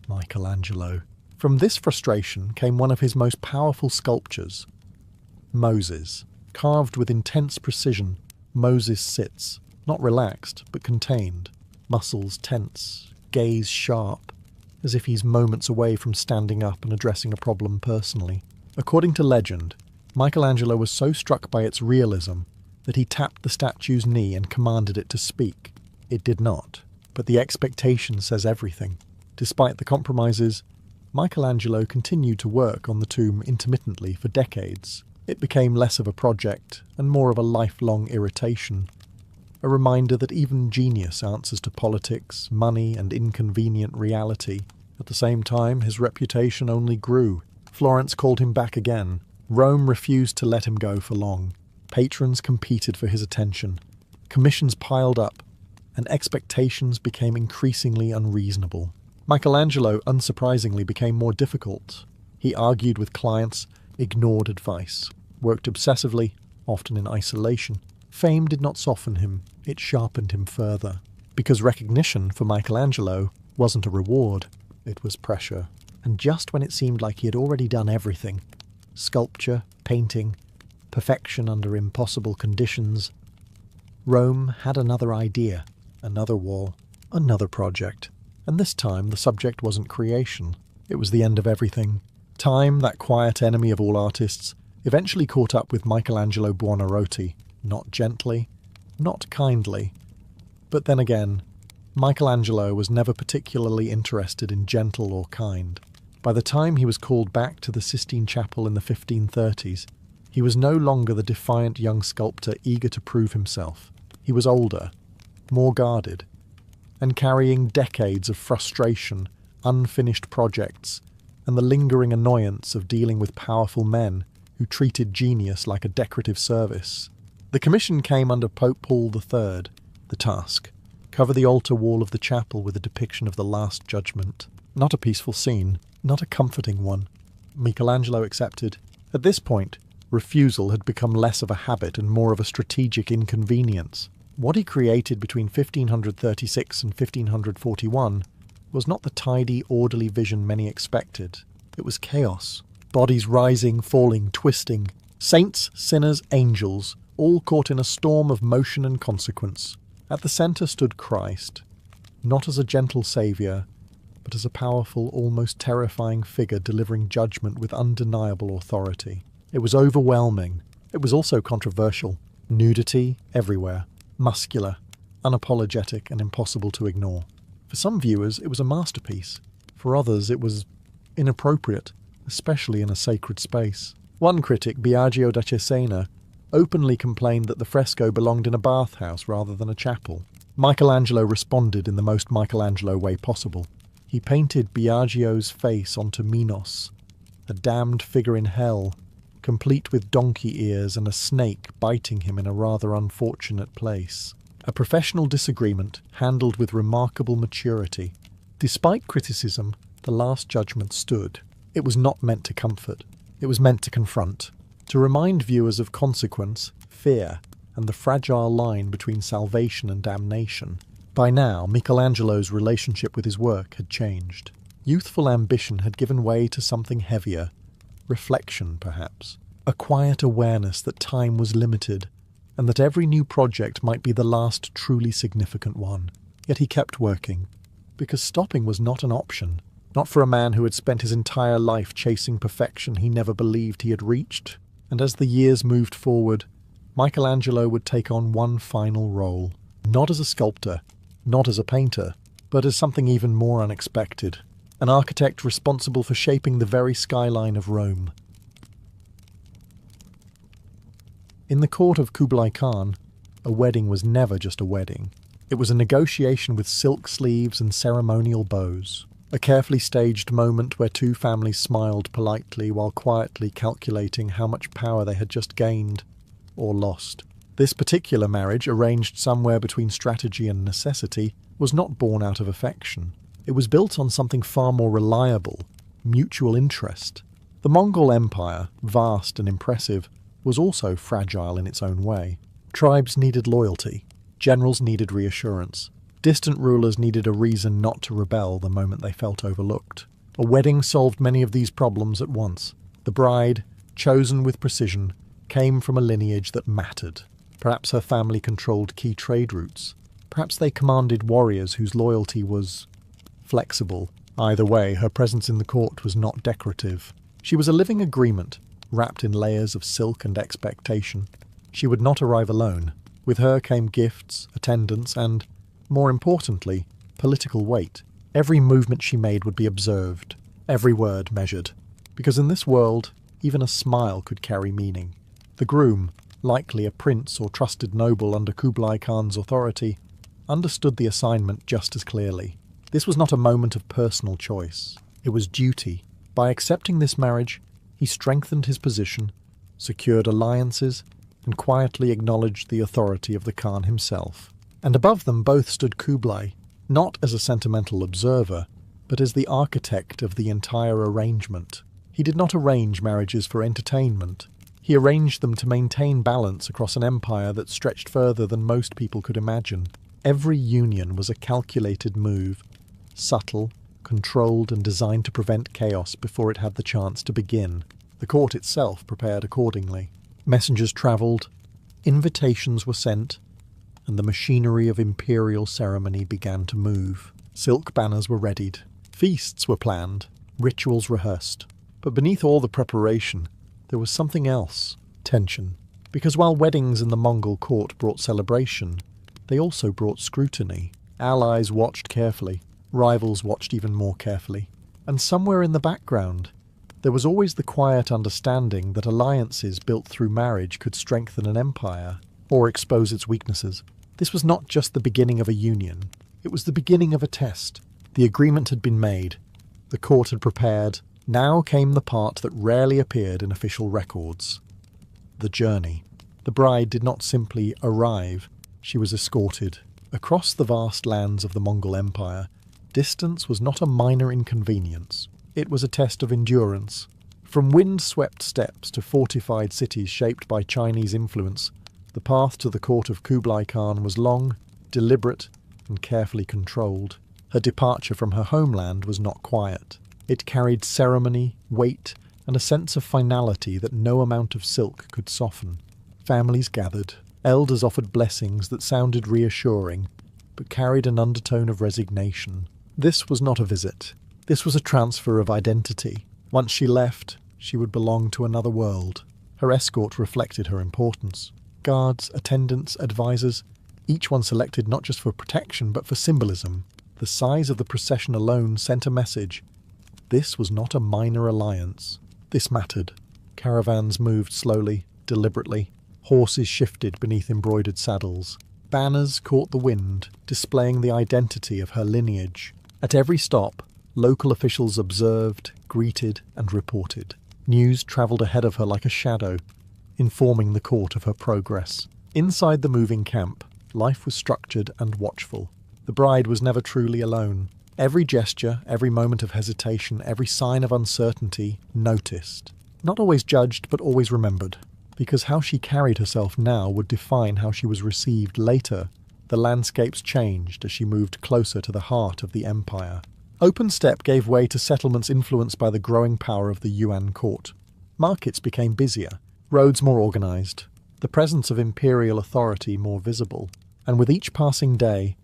Michelangelo. From this frustration came one of his most powerful sculptures, Moses. Carved with intense precision, Moses sits, not relaxed, but contained, muscles tense, gaze sharp, as if he's moments away from standing up and addressing a problem personally. According to legend, Michelangelo was so struck by its realism that he tapped the statue's knee and commanded it to speak. It did not, but the expectation says everything. Despite the compromises, Michelangelo continued to work on the tomb intermittently for decades. It became less of a project and more of a lifelong irritation, a reminder that even genius answers to politics, money, and inconvenient reality. At the same time, his reputation only grew. Florence called him back again. Rome refused to let him go for long. Patrons competed for his attention. Commissions piled up, and expectations became increasingly unreasonable. Michelangelo, unsurprisingly, became more difficult. He argued with clients, ignored advice, worked obsessively, often in isolation. Fame did not soften him, it sharpened him further. Because recognition for Michelangelo wasn't a reward, it was pressure. And just when it seemed like he had already done everything, sculpture, painting, perfection under impossible conditions, Rome had another idea, another wall, another project. And this time the subject wasn't creation, it was the end of everything. Time, that quiet enemy of all artists, eventually caught up with Michelangelo Buonarroti, not gently, not kindly. But then again, Michelangelo was never particularly interested in gentle or kind. By the time he was called back to the Sistine Chapel in the 1530s, he was no longer the defiant young sculptor eager to prove himself. He was older, more guarded, and carrying decades of frustration, unfinished projects, and the lingering annoyance of dealing with powerful men who treated genius like a decorative service. The commission came under Pope Paul III. The task: cover the altar wall of the chapel with a depiction of the Last Judgment. Not a peaceful scene, not a comforting one. Michelangelo accepted. At this point, refusal had become less of a habit and more of a strategic inconvenience. What he created between 1536 and 1541 was not the tidy, orderly vision many expected. It was chaos. Bodies rising, falling, twisting. Saints, sinners, angels, all caught in a storm of motion and consequence. At the centre stood Christ, not as a gentle saviour, but as a powerful, almost terrifying figure delivering judgment with undeniable authority. It was overwhelming. It was also controversial. Nudity everywhere. Muscular, unapologetic, and impossible to ignore. For some viewers, it was a masterpiece. For others, it was inappropriate, especially in a sacred space. One critic, Biagio da Cesena, openly complained that the fresco belonged in a bathhouse rather than a chapel. Michelangelo responded in the most Michelangelo way possible. He painted Biagio's face onto Minos, a damned figure in hell, complete with donkey ears and a snake biting him in a rather unfortunate place. A professional disagreement handled with remarkable maturity. Despite criticism, the Last Judgment stood. It was not meant to comfort. It was meant to confront, to remind viewers of consequence, fear, and the fragile line between salvation and damnation. By now, Michelangelo's relationship with his work had changed. Youthful ambition had given way to something heavier. Reflection, perhaps. A quiet awareness that time was limited, and that every new project might be the last truly significant one. Yet he kept working, because stopping was not an option. Not for a man who had spent his entire life chasing perfection he never believed he had reached. And as the years moved forward, Michelangelo would take on one final role. Not as a sculptor, not as a painter, but as something even more unexpected. An architect responsible for shaping the very skyline of Rome. In the court of Kublai Khan, a wedding was never just a wedding. It was a negotiation with silk sleeves and ceremonial bows. A carefully staged moment where two families smiled politely while quietly calculating how much power they had just gained or lost. This particular marriage, arranged somewhere between strategy and necessity, was not born out of affection. It was built on something far more reliable, mutual interest. The Mongol Empire, vast and impressive, was also fragile in its own way. Tribes needed loyalty. Generals needed reassurance. Distant rulers needed a reason not to rebel the moment they felt overlooked. A wedding solved many of these problems at once. The bride, chosen with precision, came from a lineage that mattered. Perhaps her family controlled key trade routes. Perhaps they commanded warriors whose loyalty was flexible. Either way, her presence in the court was not decorative. She was a living agreement, wrapped in layers of silk and expectation. She would not arrive alone. With her came gifts, attendance, and, more importantly, political weight. Every movement she made would be observed, every word measured. Because in this world, even a smile could carry meaning. The groom, likely a prince or trusted noble under Kublai Khan's authority, understood the assignment just as clearly. This was not a moment of personal choice. It was duty. By accepting this marriage, he strengthened his position, secured alliances, and quietly acknowledged the authority of the Khan himself. And above them both stood Kublai, not as a sentimental observer, but as the architect of the entire arrangement. He did not arrange marriages for entertainment. He arranged them to maintain balance across an empire that stretched further than most people could imagine. Every union was a calculated move, subtle, controlled and designed to prevent chaos before it had the chance to begin. The court itself prepared accordingly. Messengers travelled, invitations were sent, and the machinery of imperial ceremony began to move. Silk banners were readied, feasts were planned, rituals rehearsed. But beneath all the preparation, there was something else, tension. Because while weddings in the Mongol court brought celebration, they also brought scrutiny. Allies watched carefully, rivals watched even more carefully. And somewhere in the background, there was always the quiet understanding that alliances built through marriage could strengthen an empire, or expose its weaknesses. This was not just the beginning of a union, it was the beginning of a test. The agreement had been made, the court had prepared. Now came the part that rarely appeared in official records. The journey. The bride did not simply arrive, she was escorted. Across the vast lands of the Mongol Empire, distance was not a minor inconvenience. It was a test of endurance. From wind-swept steppes to fortified cities shaped by Chinese influence, the path to the court of Kublai Khan was long, deliberate, and carefully controlled. Her departure from her homeland was not quiet. It carried ceremony, weight, and a sense of finality that no amount of silk could soften. Families gathered. Elders offered blessings that sounded reassuring, but carried an undertone of resignation. This was not a visit. This was a transfer of identity. Once she left, she would belong to another world. Her escort reflected her importance. Guards, attendants, advisors, each one selected not just for protection but for symbolism. The size of the procession alone sent a message. This was not a minor alliance. This mattered. Caravans moved slowly, deliberately. Horses shifted beneath embroidered saddles. Banners caught the wind, displaying the identity of her lineage. At every stop, local officials observed, greeted, and reported. News travelled ahead of her like a shadow, informing the court of her progress. Inside the moving camp, life was structured and watchful. The bride was never truly alone. Every gesture, every moment of hesitation, every sign of uncertainty noticed. Not always judged, but always remembered. Because how she carried herself now would define how she was received later. The landscapes changed as she moved closer to the heart of the empire. Open steppe gave way to settlements influenced by the growing power of the Yuan court. Markets became busier, roads more organised, the presence of imperial authority more visible. And with each passing day,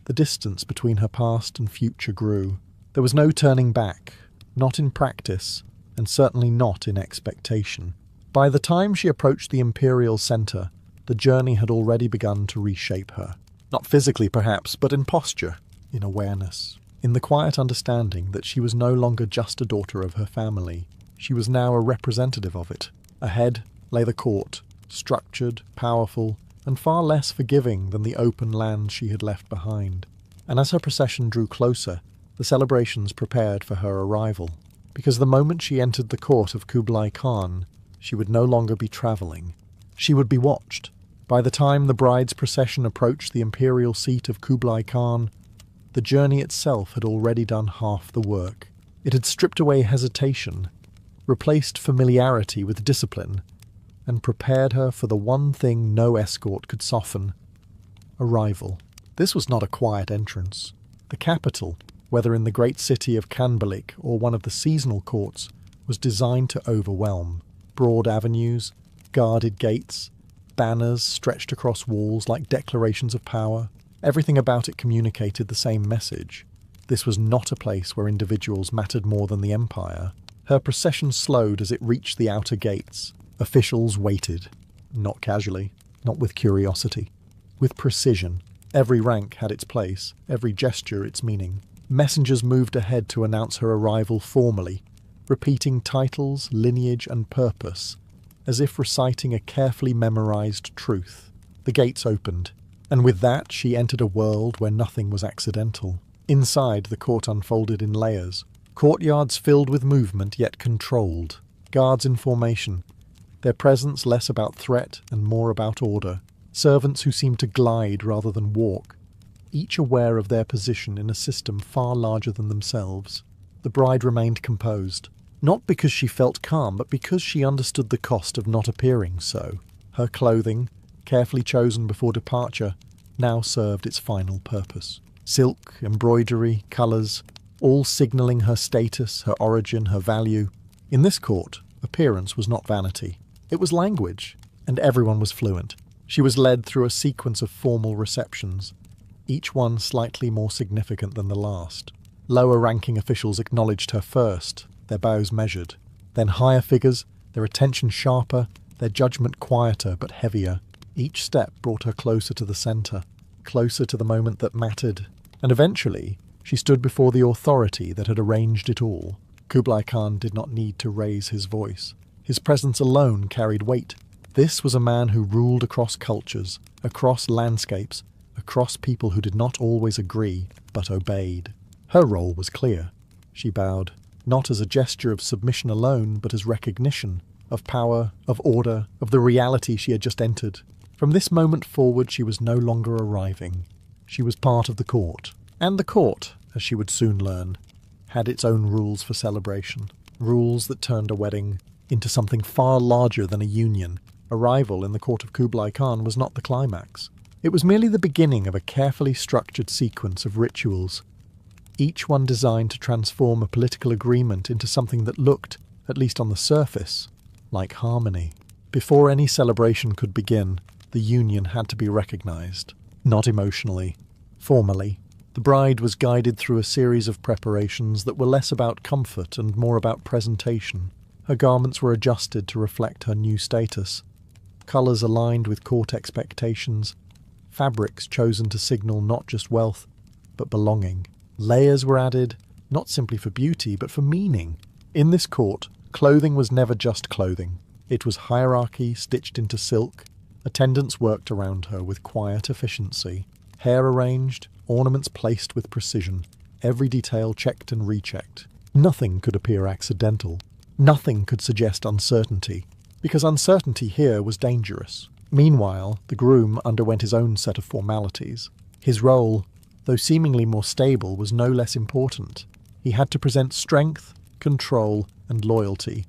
the distance between her past and future grew. There was no turning back, not in practice, and certainly not in expectation. By the time she approached the imperial centre, the journey had already begun to reshape her. Not physically perhaps, but in posture, in awareness, in the quiet understanding that she was no longer just a daughter of her family. She was now a representative of it. Ahead lay the court, structured, powerful, and far less forgiving than the open land she had left behind. And as her procession drew closer, the celebrations prepared for her arrival. Because the moment she entered the court of Kublai Khan, she would no longer be travelling. She would be watched. By the time the bride's procession approached the imperial seat of Kublai Khan, the journey itself had already done half the work. It had stripped away hesitation, replaced familiarity with discipline, and prepared her for the one thing no escort could soften: arrival. This was not a quiet entrance. The capital, whether in the great city of Kanbalik or one of the seasonal courts, was designed to overwhelm. Broad avenues, guarded gates, banners stretched across walls like declarations of power. Everything about it communicated the same message. This was not a place where individuals mattered more than the empire. Her procession slowed as it reached the outer gates. Officials waited, not casually, not with curiosity, with precision. Every rank had its place, every gesture its meaning. Messengers moved ahead to announce her arrival formally, repeating titles, lineage, and purpose, as if reciting a carefully memorized truth. The gates opened, and with that she entered a world where nothing was accidental. Inside, the court unfolded in layers, courtyards filled with movement yet controlled, guards in formation, their presence less about threat and more about order, servants who seemed to glide rather than walk, each aware of their position in a system far larger than themselves. The bride remained composed, not because she felt calm, but because she understood the cost of not appearing so. Her clothing, carefully chosen before departure, now served its final purpose. Silk, embroidery, colours, all signalling her status, her origin, her value. In this court, appearance was not vanity. It was language, and everyone was fluent. She was led through a sequence of formal receptions, each one slightly more significant than the last. Lower-ranking officials acknowledged her first, their bows measured. Then higher figures, their attention sharper, their judgment quieter but heavier. Each step brought her closer to the centre, closer to the moment that mattered. And eventually, she stood before the authority that had arranged it all. Kublai Khan did not need to raise his voice. His presence alone carried weight. This was a man who ruled across cultures, across landscapes, across people who did not always agree, but obeyed. Her role was clear. She bowed, not as a gesture of submission alone, but as recognition of power, of order, of the reality she had just entered. From this moment forward, she was no longer arriving. She was part of the court. And the court, as she would soon learn, had its own rules for celebration. Rules that turned a wedding into something far larger than a union. Arrival in the court of Kublai Khan was not the climax. It was merely the beginning of a carefully structured sequence of rituals, each one designed to transform a political agreement into something that looked, at least on the surface, like harmony. Before any celebration could begin, the union had to be recognized. Not emotionally, formally. The bride was guided through a series of preparations that were less about comfort and more about presentation. Her garments were adjusted to reflect her new status. Colours aligned with court expectations. Fabrics chosen to signal not just wealth, but belonging. Layers were added, not simply for beauty, but for meaning. In this court, clothing was never just clothing. It was hierarchy stitched into silk. Attendants worked around her with quiet efficiency. Hair arranged, ornaments placed with precision. Every detail checked and rechecked. Nothing could appear accidental. Nothing could suggest uncertainty, because uncertainty here was dangerous. Meanwhile, the groom underwent his own set of formalities. His role, though seemingly more stable, was no less important. He had to present strength, control, and loyalty,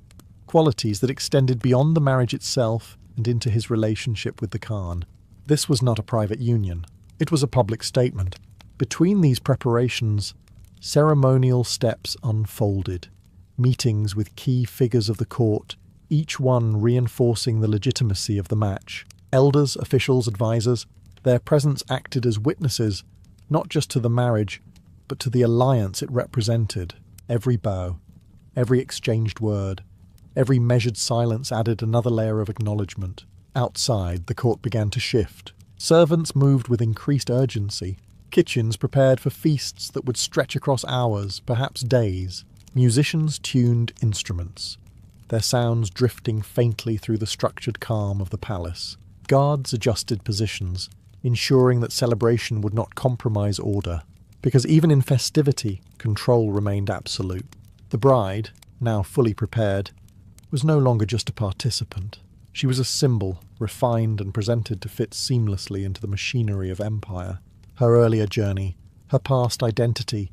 qualities that extended beyond the marriage itself and into his relationship with the Khan. This was not a private union. It was a public statement. Between these preparations, ceremonial steps unfolded. Meetings with key figures of the court, each one reinforcing the legitimacy of the match. Elders, officials, advisors, their presence acted as witnesses, not just to the marriage, but to the alliance it represented. Every bow, every exchanged word, every measured silence added another layer of acknowledgement. Outside, the court began to shift. Servants moved with increased urgency. Kitchens prepared for feasts that would stretch across hours, perhaps days. Musicians tuned instruments, their sounds drifting faintly through the structured calm of the palace. Guards adjusted positions, ensuring that celebration would not compromise order, because even in festivity, control remained absolute. The bride, now fully prepared, was no longer just a participant. She was a symbol, refined and presented to fit seamlessly into the machinery of empire. Her earlier journey, her past identity,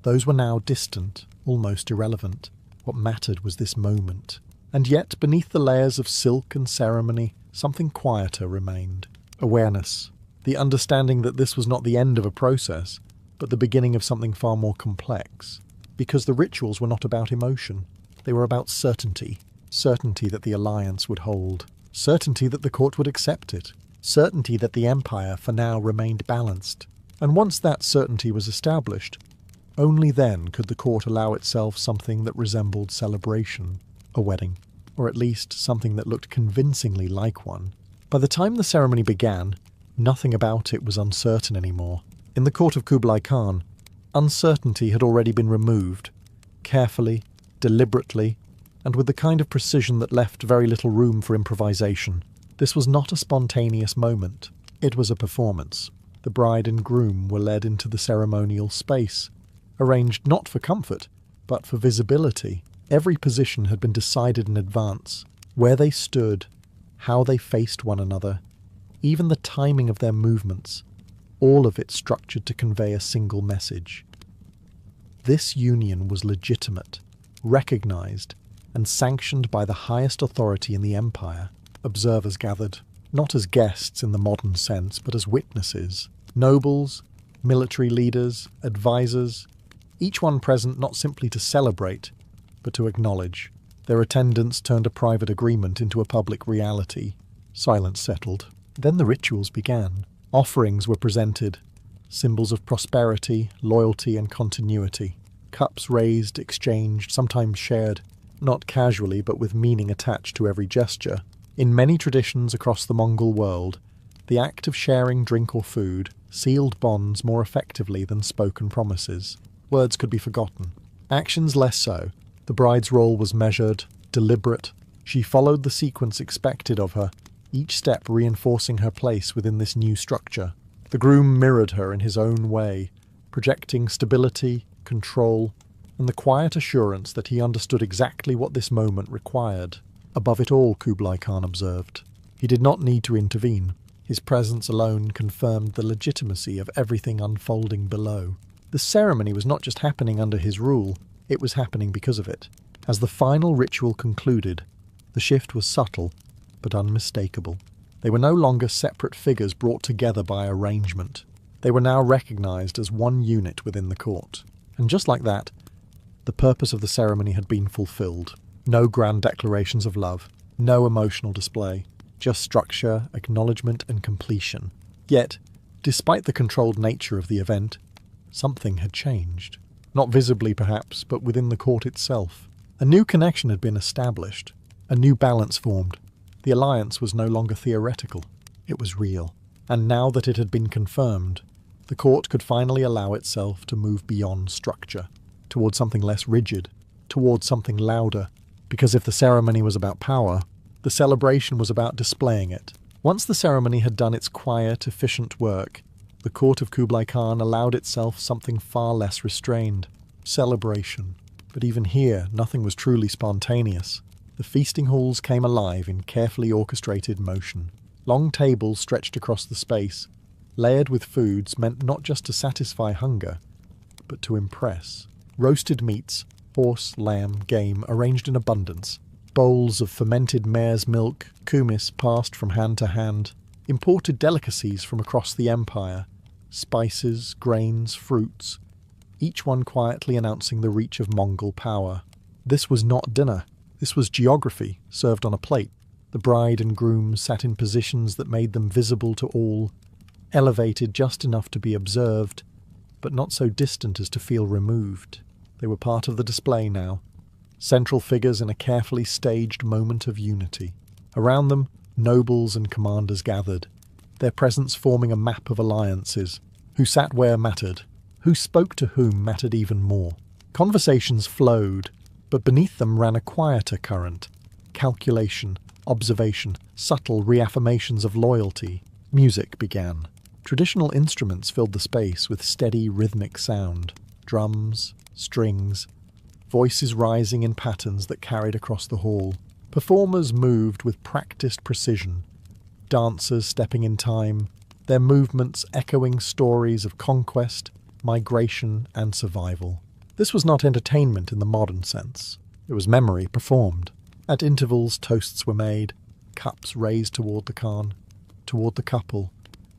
those were now distant, almost irrelevant. What mattered was this moment. And yet, beneath the layers of silk and ceremony, something quieter remained. Awareness, the understanding that this was not the end of a process, but the beginning of something far more complex. Because the rituals were not about emotion. They were about certainty. Certainty that the alliance would hold. Certainty that the court would accept it. Certainty that the empire, for now, remained balanced. And once that certainty was established, only then could the court allow itself something that resembled celebration, a wedding, or at least something that looked convincingly like one. By the time the ceremony began, nothing about it was uncertain anymore. In the court of Kublai Khan, uncertainty had already been removed, carefully, deliberately, and with the kind of precision that left very little room for improvisation. This was not a spontaneous moment. It was a performance. The bride and groom were led into the ceremonial space, arranged not for comfort, but for visibility. Every position had been decided in advance. Where they stood, how they faced one another, even the timing of their movements, all of it structured to convey a single message. This union was legitimate, recognized, and sanctioned by the highest authority in the empire. Observers gathered, not as guests in the modern sense, but as witnesses. Nobles, military leaders, advisors, each one present not simply to celebrate, but to acknowledge. Their attendance turned a private agreement into a public reality. Silence settled. Then the rituals began. Offerings were presented, symbols of prosperity, loyalty, and continuity. Cups raised, exchanged, sometimes shared, not casually but with meaning attached to every gesture. In many traditions across the Mongol world, the act of sharing drink or food sealed bonds more effectively than spoken promises. Words could be forgotten. Actions less so. The bride's role was measured, deliberate. She followed the sequence expected of her, each step reinforcing her place within this new structure. The groom mirrored her in his own way, projecting stability, control, and the quiet assurance that he understood exactly what this moment required. Above it all, Kublai Khan observed. He did not need to intervene. His presence alone confirmed the legitimacy of everything unfolding below. The ceremony was not just happening under his rule, it was happening because of it. As the final ritual concluded, the shift was subtle, but unmistakable. They were no longer separate figures brought together by arrangement. They were now recognized as one unit within the court. And just like that, the purpose of the ceremony had been fulfilled. No grand declarations of love, no emotional display, just structure, acknowledgement, and completion. Yet, despite the controlled nature of the event, something had changed. Not visibly, perhaps, but within the court itself. A new connection had been established. A new balance formed. The alliance was no longer theoretical. It was real. And now that it had been confirmed, the court could finally allow itself to move beyond structure, towards something less rigid, towards something louder. Because if the ceremony was about power, the celebration was about displaying it. Once the ceremony had done its quiet, efficient work, the court of Kublai Khan allowed itself something far less restrained. Celebration. But even here, nothing was truly spontaneous. The feasting halls came alive in carefully orchestrated motion. Long tables stretched across the space, layered with foods meant not just to satisfy hunger, but to impress. Roasted meats, horse, lamb, game, arranged in abundance. Bowls of fermented mare's milk, kumis passed from hand to hand. Imported delicacies from across the empire. Spices, grains, fruits, each one quietly announcing the reach of Mongol power. This was not dinner. This was geography, served on a plate. The bride and groom sat in positions that made them visible to all, elevated just enough to be observed, but not so distant as to feel removed. They were part of the display now, central figures in a carefully staged moment of unity. Around them, nobles and commanders gathered, their presence forming a map of alliances. Who sat where mattered, who spoke to whom mattered even more. Conversations flowed, but beneath them ran a quieter current. Calculation, observation, subtle reaffirmations of loyalty. Music began. Traditional instruments filled the space with steady rhythmic sound. Drums, strings, voices rising in patterns that carried across the hall. Performers moved with practiced precision. Dancers stepping in time, their movements echoing stories of conquest, migration, and survival. This was not entertainment in the modern sense. It was memory performed. At intervals, toasts were made, cups raised toward the Khan, toward the couple,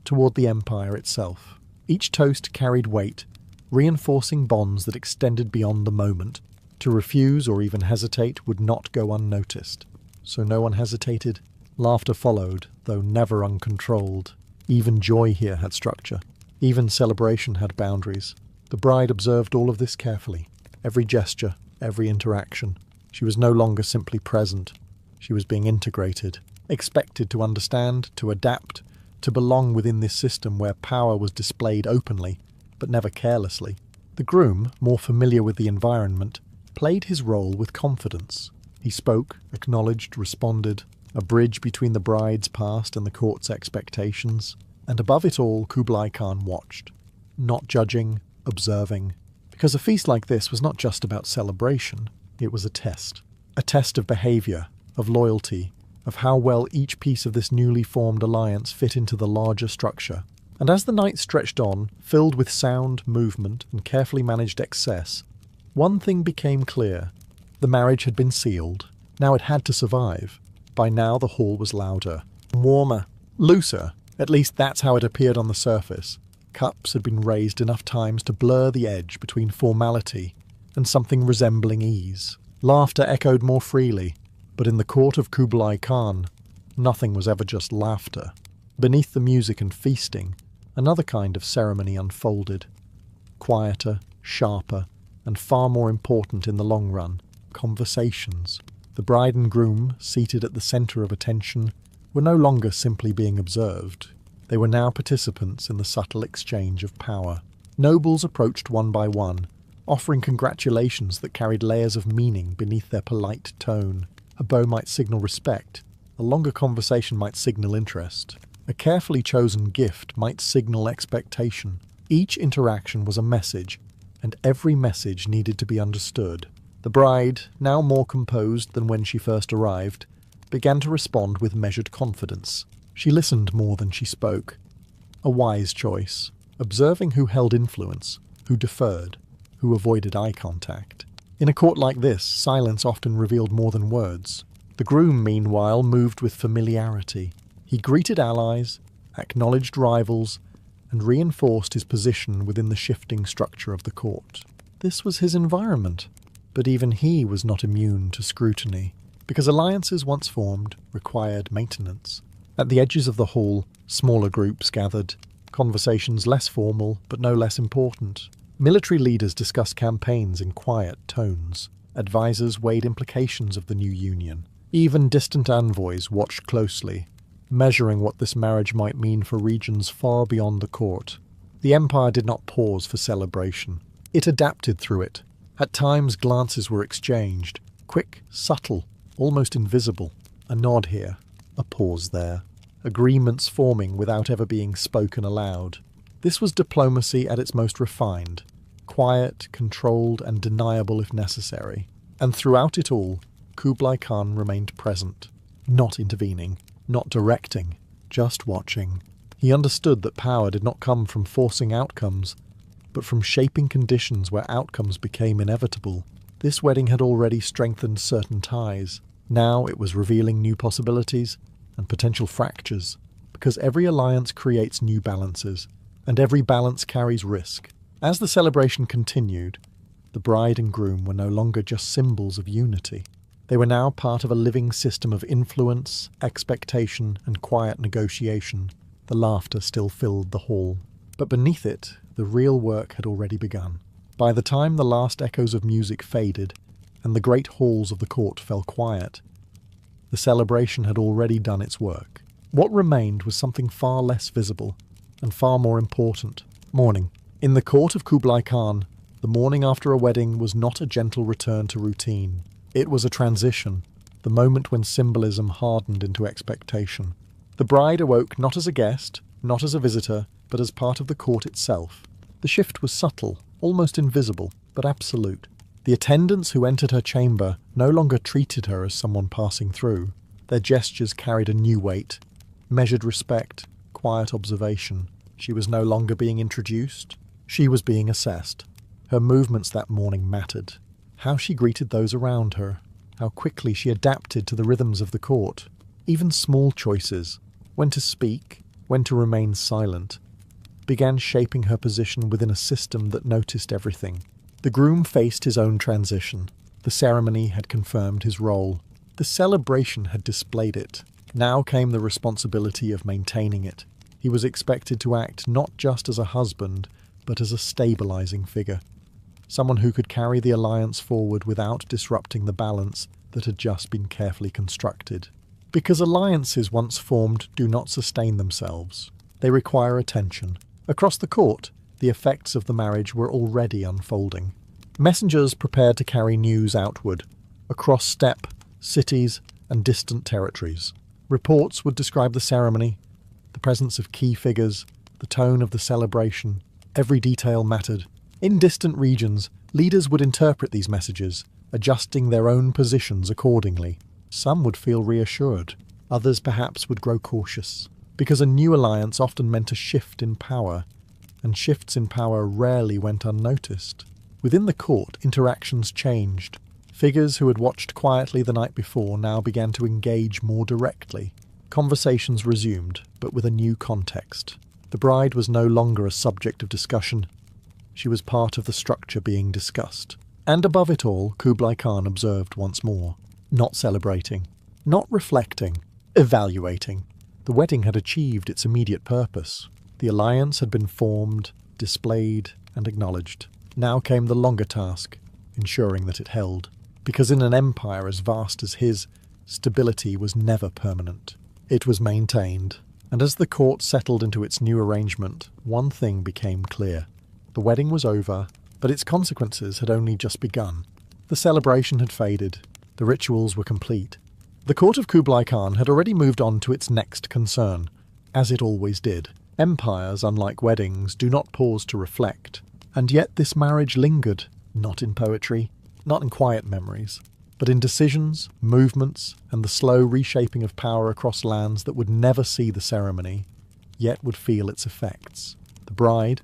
toward the empire itself. Each toast carried weight, reinforcing bonds that extended beyond the moment. To refuse or even hesitate would not go unnoticed. So no one hesitated. Laughter followed, though never uncontrolled. Even joy here had structure. Even celebration had boundaries. The bride observed all of this carefully. Every gesture, every interaction. She was no longer simply present. She was being integrated, expected to understand, to adapt, to belong within this system where power was displayed openly, but never carelessly. The groom, more familiar with the environment, played his role with confidence. He spoke, acknowledged, responded, a bridge between the bride's past and the court's expectations. And above it all, Kublai Khan watched, not judging, observing. Because a feast like this was not just about celebration, it was a test of behavior, of loyalty, of how well each piece of this newly formed alliance fit into the larger structure. And as the night stretched on, filled with sound, movement, and carefully managed excess, one thing became clear. The marriage had been sealed. Now it had to survive. By now the hall was louder, warmer, looser. At least that's how it appeared on the surface. Cups had been raised enough times to blur the edge between formality and something resembling ease. Laughter echoed more freely, but in the court of Kublai Khan, nothing was ever just laughter. Beneath the music and feasting, another kind of ceremony unfolded. Quieter, sharper, and far more important in the long run. Conversations. The bride and groom, seated at the centre of attention, were no longer simply being observed. They were now participants in the subtle exchange of power. Nobles approached one by one, offering congratulations that carried layers of meaning beneath their polite tone. A bow might signal respect. A longer conversation might signal interest. A carefully chosen gift might signal expectation. Each interaction was a message, and every message needed to be understood. The bride, now more composed than when she first arrived, began to respond with measured confidence. She listened more than she spoke. A wise choice, observing who held influence, who deferred, who avoided eye contact. In a court like this, silence often revealed more than words. The groom, meanwhile, moved with familiarity. He greeted allies, acknowledged rivals, and reinforced his position within the shifting structure of the court. This was his environment. But even he was not immune to scrutiny, because alliances once formed required maintenance. At the edges of the hall, smaller groups gathered, conversations less formal but no less important. Military leaders discussed campaigns in quiet tones. Advisors weighed implications of the new union. Even distant envoys watched closely, measuring what this marriage might mean for regions far beyond the court. The empire did not pause for celebration. It adapted through it. At times glances were exchanged, quick, subtle, almost invisible. A nod here, a pause there. Agreements forming without ever being spoken aloud. This was diplomacy at its most refined. quiet, controlled, and deniable if necessary. And throughout it all, Kublai Khan remained present, not intervening, not directing, just watching. He understood that power did not come from forcing outcomes, but from shaping conditions where outcomes became inevitable. This wedding had already strengthened certain ties. Now it was revealing new possibilities and potential fractures, because every alliance creates new balances, and every balance carries risk. As the celebration continued, the bride and groom were no longer just symbols of unity. They were now part of a living system of influence, expectation, and quiet negotiation. The laughter still filled the hall. But beneath it, the real work had already begun. By the time the last echoes of music faded, and the great halls of the court fell quiet, the celebration had already done its work. What remained was something far less visible, and far more important: mourning. In the court of Kublai Khan, the morning after a wedding was not a gentle return to routine. It was a transition, the moment when symbolism hardened into expectation. The bride awoke not as a guest, not as a visitor, but as part of the court itself. The shift was subtle, almost invisible, but absolute. The attendants who entered her chamber no longer treated her as someone passing through. Their gestures carried a new weight, measured respect, quiet observation. She was no longer being introduced. She was being assessed. Her movements that morning mattered. How she greeted those around her, how quickly she adapted to the rhythms of the court. Even small choices, when to speak, when to remain silent, began shaping her position within a system that noticed everything. The groom faced his own transition. The ceremony had confirmed his role. The celebration had displayed it. Now came the responsibility of maintaining it. He was expected to act not just as a husband, but as a stabilizing figure. Someone who could carry the alliance forward without disrupting the balance that had just been carefully constructed. Because alliances once formed do not sustain themselves. They require attention. Across the court, the effects of the marriage were already unfolding. Messengers prepared to carry news outward, across steppe, cities, and distant territories. Reports would describe the ceremony, the presence of key figures, the tone of the celebration. Every detail mattered. In distant regions, leaders would interpret these messages, adjusting their own positions accordingly. Some would feel reassured. Others perhaps would grow cautious, because a new alliance often meant a shift in power, and shifts in power rarely went unnoticed. Within the court, interactions changed. Figures who had watched quietly the night before now began to engage more directly. Conversations resumed, but with a new context. The bride was no longer a subject of discussion. She was part of the structure being discussed. And above it all, Kublai Khan observed once more. Not celebrating, not reflecting, evaluating. The wedding had achieved its immediate purpose. The alliance had been formed, displayed, and acknowledged. Now came the longer task, ensuring that it held. Because in an empire as vast as his, stability was never permanent. It was maintained. And as the court settled into its new arrangement, one thing became clear. The wedding was over, but its consequences had only just begun. The celebration had faded. The rituals were complete. The court of Kublai Khan had already moved on to its next concern, as it always did. Empires, unlike weddings, do not pause to reflect. And yet this marriage lingered, not in poetry, not in quiet memories, but in decisions, movements, and the slow reshaping of power across lands that would never see the ceremony, yet would feel its effects. The bride,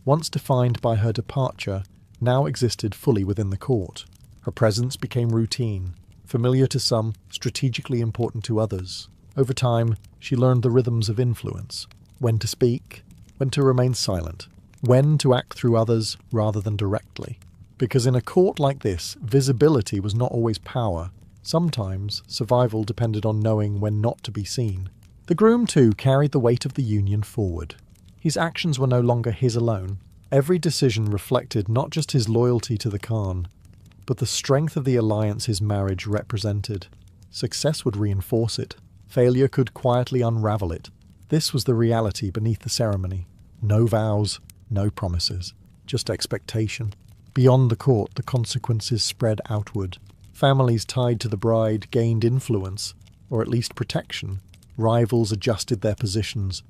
once defined by her departure, now existed fully within the court. Her presence became routine, familiar to some, strategically important to others. Over time, she learned the rhythms of influence, when to speak, when to remain silent, when to act through others rather than directly. Because in a court like this, visibility was not always power. Sometimes, survival depended on knowing when not to be seen. The groom, too, carried the weight of the union forward. His actions were no longer his alone. Every decision reflected not just his loyalty to the Khan, but the strength of the alliance his marriage represented. Success would reinforce it. Failure could quietly unravel it. This was the reality beneath the ceremony. No vows, no promises, just expectation. Beyond the court, the consequences spread outward. Families tied to the bride gained influence, or at least protection. Rivals adjusted their positions,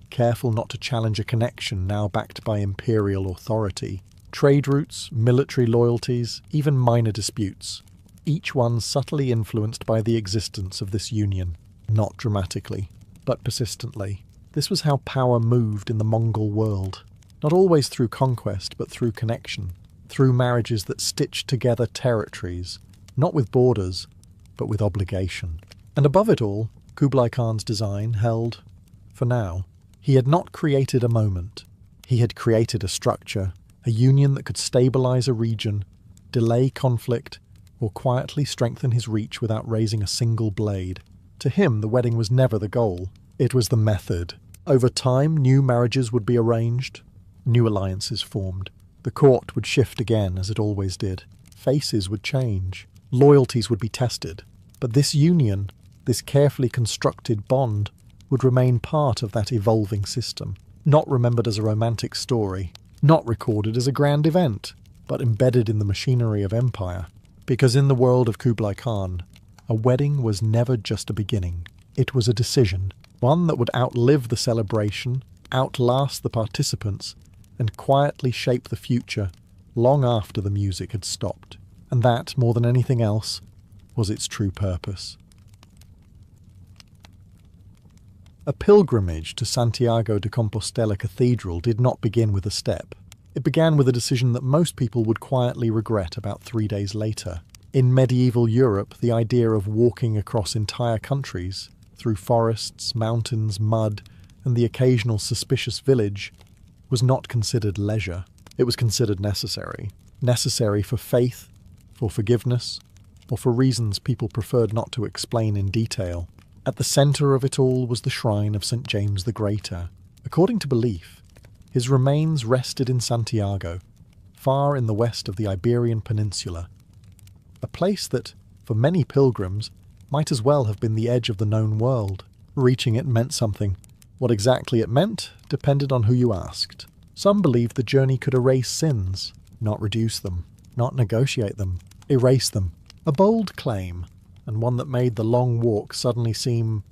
careful not to challenge a connection now backed by imperial authority. Trade routes, military loyalties, even minor disputes, each one subtly influenced by the existence of this union, not dramatically, but persistently. This was how power moved in the Mongol world, not always through conquest, but through connection, through marriages that stitched together territories, not with borders, but with obligation. And above it all, Kublai Khan's design held, for now, he had not created a moment. He had created a structure, a union that could stabilize a region, delay conflict, or quietly strengthen his reach without raising a single blade. To him, the wedding was never the goal. It was the method. Over time, new marriages would be arranged, new alliances formed. The court would shift again, as it always did. Faces would change. Loyalties would be tested. But this union, this carefully constructed bond, would remain part of that evolving system, not remembered as a romantic story, not recorded as a grand event, but embedded in the machinery of empire. Because in the world of Kublai Khan, a wedding was never just a beginning. It was a decision, one that would outlive the celebration, outlast the participants, and quietly shape the future long after the music had stopped. And that, more than anything else, was its true purpose. A pilgrimage to Santiago de Compostela Cathedral did not begin with a step. It began with a decision that most people would quietly regret about 3 days later. In medieval Europe, the idea of walking across entire countries, through forests, mountains, mud, and the occasional suspicious village, was not considered leisure. It was considered necessary. Necessary for faith, for forgiveness, or for reasons people preferred not to explain in detail. At the centre of it all was the shrine of St. James the Greater. According to belief, his remains rested in Santiago, far in the west of the Iberian Peninsula, a place that, for many pilgrims, might as well have been the edge of the known world. Reaching it meant something. What exactly it meant depended on who you asked. Some believed the journey could erase sins, not reduce them, not negotiate them, erase them. A bold claim, and one that made the long walk suddenly seem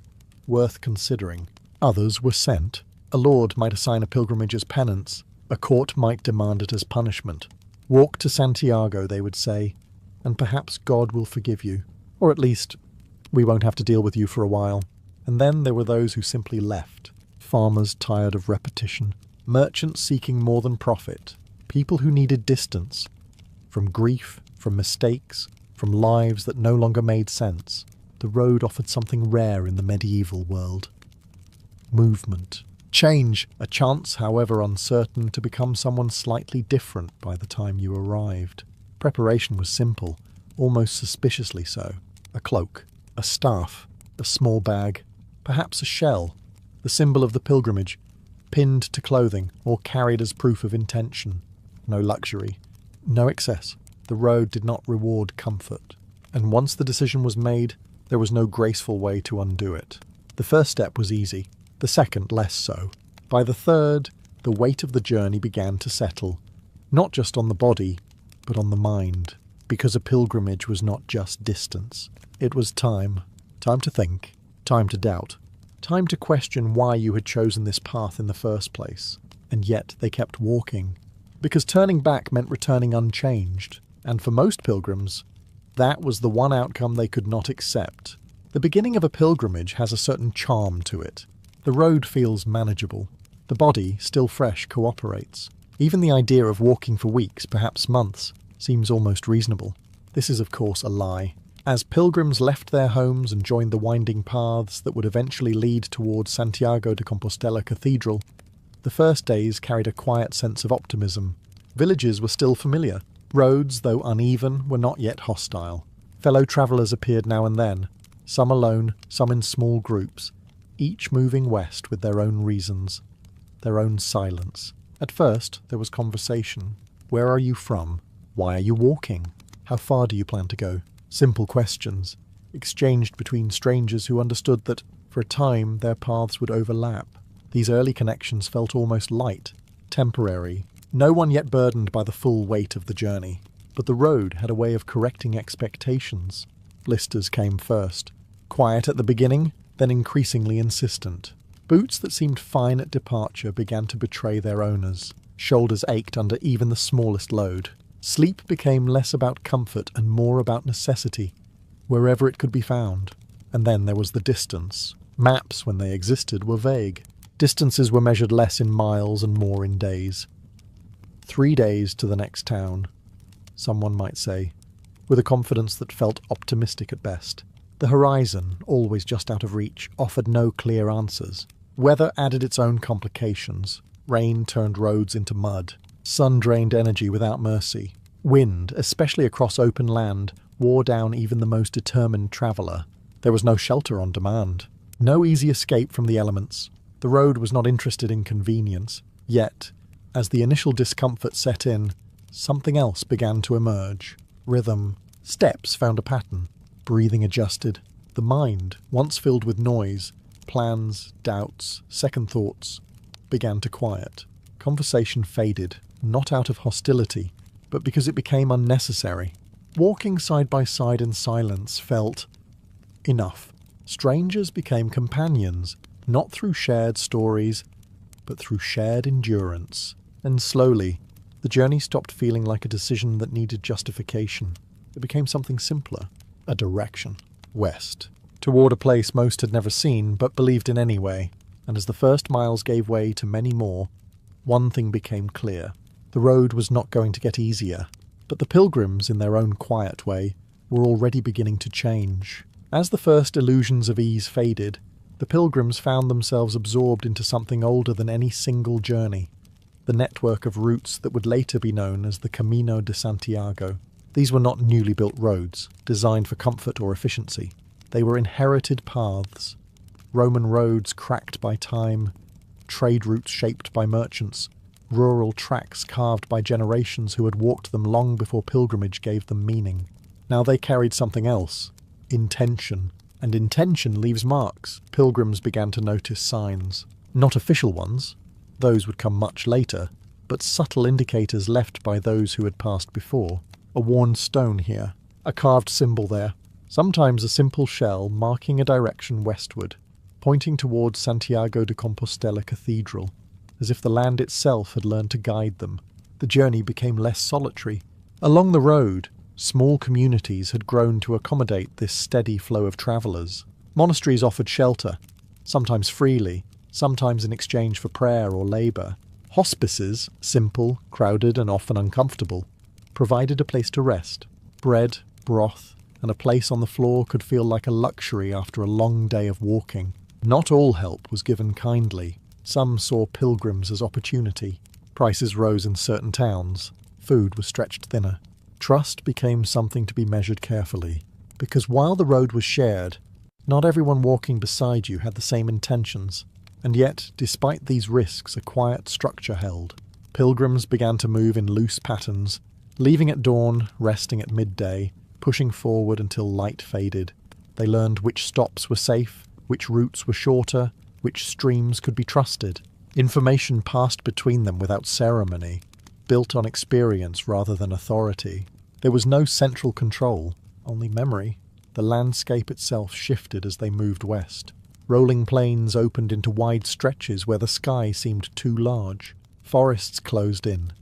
worth considering. Others were sent. A lord might assign a pilgrimage as penance. A court might demand it as punishment. Walk to Santiago, they would say, and perhaps God will forgive you. Or at least, we won't have to deal with you for a while. And then there were those who simply left. Farmers tired of repetition. Merchants seeking more than profit. People who needed distance. From grief, from mistakes, from lives that no longer made sense. The road offered something rare in the medieval world. Movement. Change, a chance, however uncertain, to become someone slightly different by the time you arrived. Preparation was simple, almost suspiciously so. A cloak, a staff, a small bag, perhaps a shell, the symbol of the pilgrimage, pinned to clothing or carried as proof of intention. No luxury, no excess. The road did not reward comfort. And once the decision was made, there was no graceful way to undo it. The first step was easy, the second less so. By the third, the weight of the journey began to settle, not just on the body, but on the mind, because a pilgrimage was not just distance. It was time. Time to think, time to doubt, time to question why you had chosen this path in the first place. And yet they kept walking, because turning back meant returning unchanged. And for most pilgrims, that was the one outcome they could not accept. The beginning of a pilgrimage has a certain charm to it. The road feels manageable. The body, still fresh, cooperates. Even the idea of walking for weeks, perhaps months, seems almost reasonable. This is, of course, a lie. As pilgrims left their homes and joined the winding paths that would eventually lead towards Santiago de Compostela Cathedral, the first days carried a quiet sense of optimism. Villages were still familiar. Roads, though uneven, were not yet hostile. Fellow travellers appeared now and then, some alone, some in small groups, each moving west with their own reasons, their own silence. At first, there was conversation. Where are you from? Why are you walking? How far do you plan to go? Simple questions, exchanged between strangers who understood that, for a time, their paths would overlap. These early connections felt almost light, temporary, no one yet burdened by the full weight of the journey. But the road had a way of correcting expectations. Blisters came first. Quiet at the beginning, then increasingly insistent. Boots that seemed fine at departure began to betray their owners. Shoulders ached under even the smallest load. Sleep became less about comfort and more about necessity, wherever it could be found. And then there was the distance. Maps, when they existed, were vague. Distances were measured less in miles and more in days. 3 days to the next town, someone might say, with a confidence that felt optimistic at best. The horizon, always just out of reach, offered no clear answers. Weather added its own complications. Rain turned roads into mud. Sun drained energy without mercy. Wind, especially across open land, wore down even the most determined traveller. There was no shelter on demand. No easy escape from the elements. The road was not interested in convenience. Yet, as the initial discomfort set in, something else began to emerge. Rhythm. Steps found a pattern. Breathing adjusted. The mind, once filled with noise, plans, doubts, second thoughts, began to quiet. Conversation faded, not out of hostility, but because it became unnecessary. Walking side by side in silence felt enough. Strangers became companions, not through shared stories, but through shared endurance. And slowly, the journey stopped feeling like a decision that needed justification. It became something simpler. A direction. West. Toward a place most had never seen, but believed in anyway. And as the first miles gave way to many more, one thing became clear. The road was not going to get easier. But the pilgrims, in their own quiet way, were already beginning to change. As the first illusions of ease faded, the pilgrims found themselves absorbed into something older than any single journey. The network of routes that would later be known as the Camino de Santiago. These were not newly built roads, designed for comfort or efficiency. They were inherited paths. Roman roads cracked by time, trade routes shaped by merchants, rural tracks carved by generations who had walked them long before pilgrimage gave them meaning. Now they carried something else. Intention. And intention leaves marks. Pilgrims began to notice signs. Not official ones. Those would come much later, but subtle indicators left by those who had passed before. A worn stone here, a carved symbol there, sometimes a simple shell marking a direction westward, pointing towards Santiago de Compostela Cathedral, as if the land itself had learned to guide them. The journey became less solitary. Along the road, small communities had grown to accommodate this steady flow of travellers. Monasteries offered shelter, sometimes freely, sometimes in exchange for prayer or labour. Hospices, simple, crowded and often uncomfortable, provided a place to rest. Bread, broth, and a place on the floor could feel like a luxury after a long day of walking. Not all help was given kindly. Some saw pilgrims as opportunity. Prices rose in certain towns. Food was stretched thinner. Trust became something to be measured carefully, because while the road was shared, not everyone walking beside you had the same intentions. And yet, despite these risks, a quiet structure held. Pilgrims began to move in loose patterns, leaving at dawn, resting at midday, pushing forward until light faded. They learned which stops were safe, which routes were shorter, which streams could be trusted. Information passed between them without ceremony, built on experience rather than authority. There was no central control, only memory. The landscape itself shifted as they moved west. Rolling plains opened into wide stretches where the sky seemed too large. Forests closed in,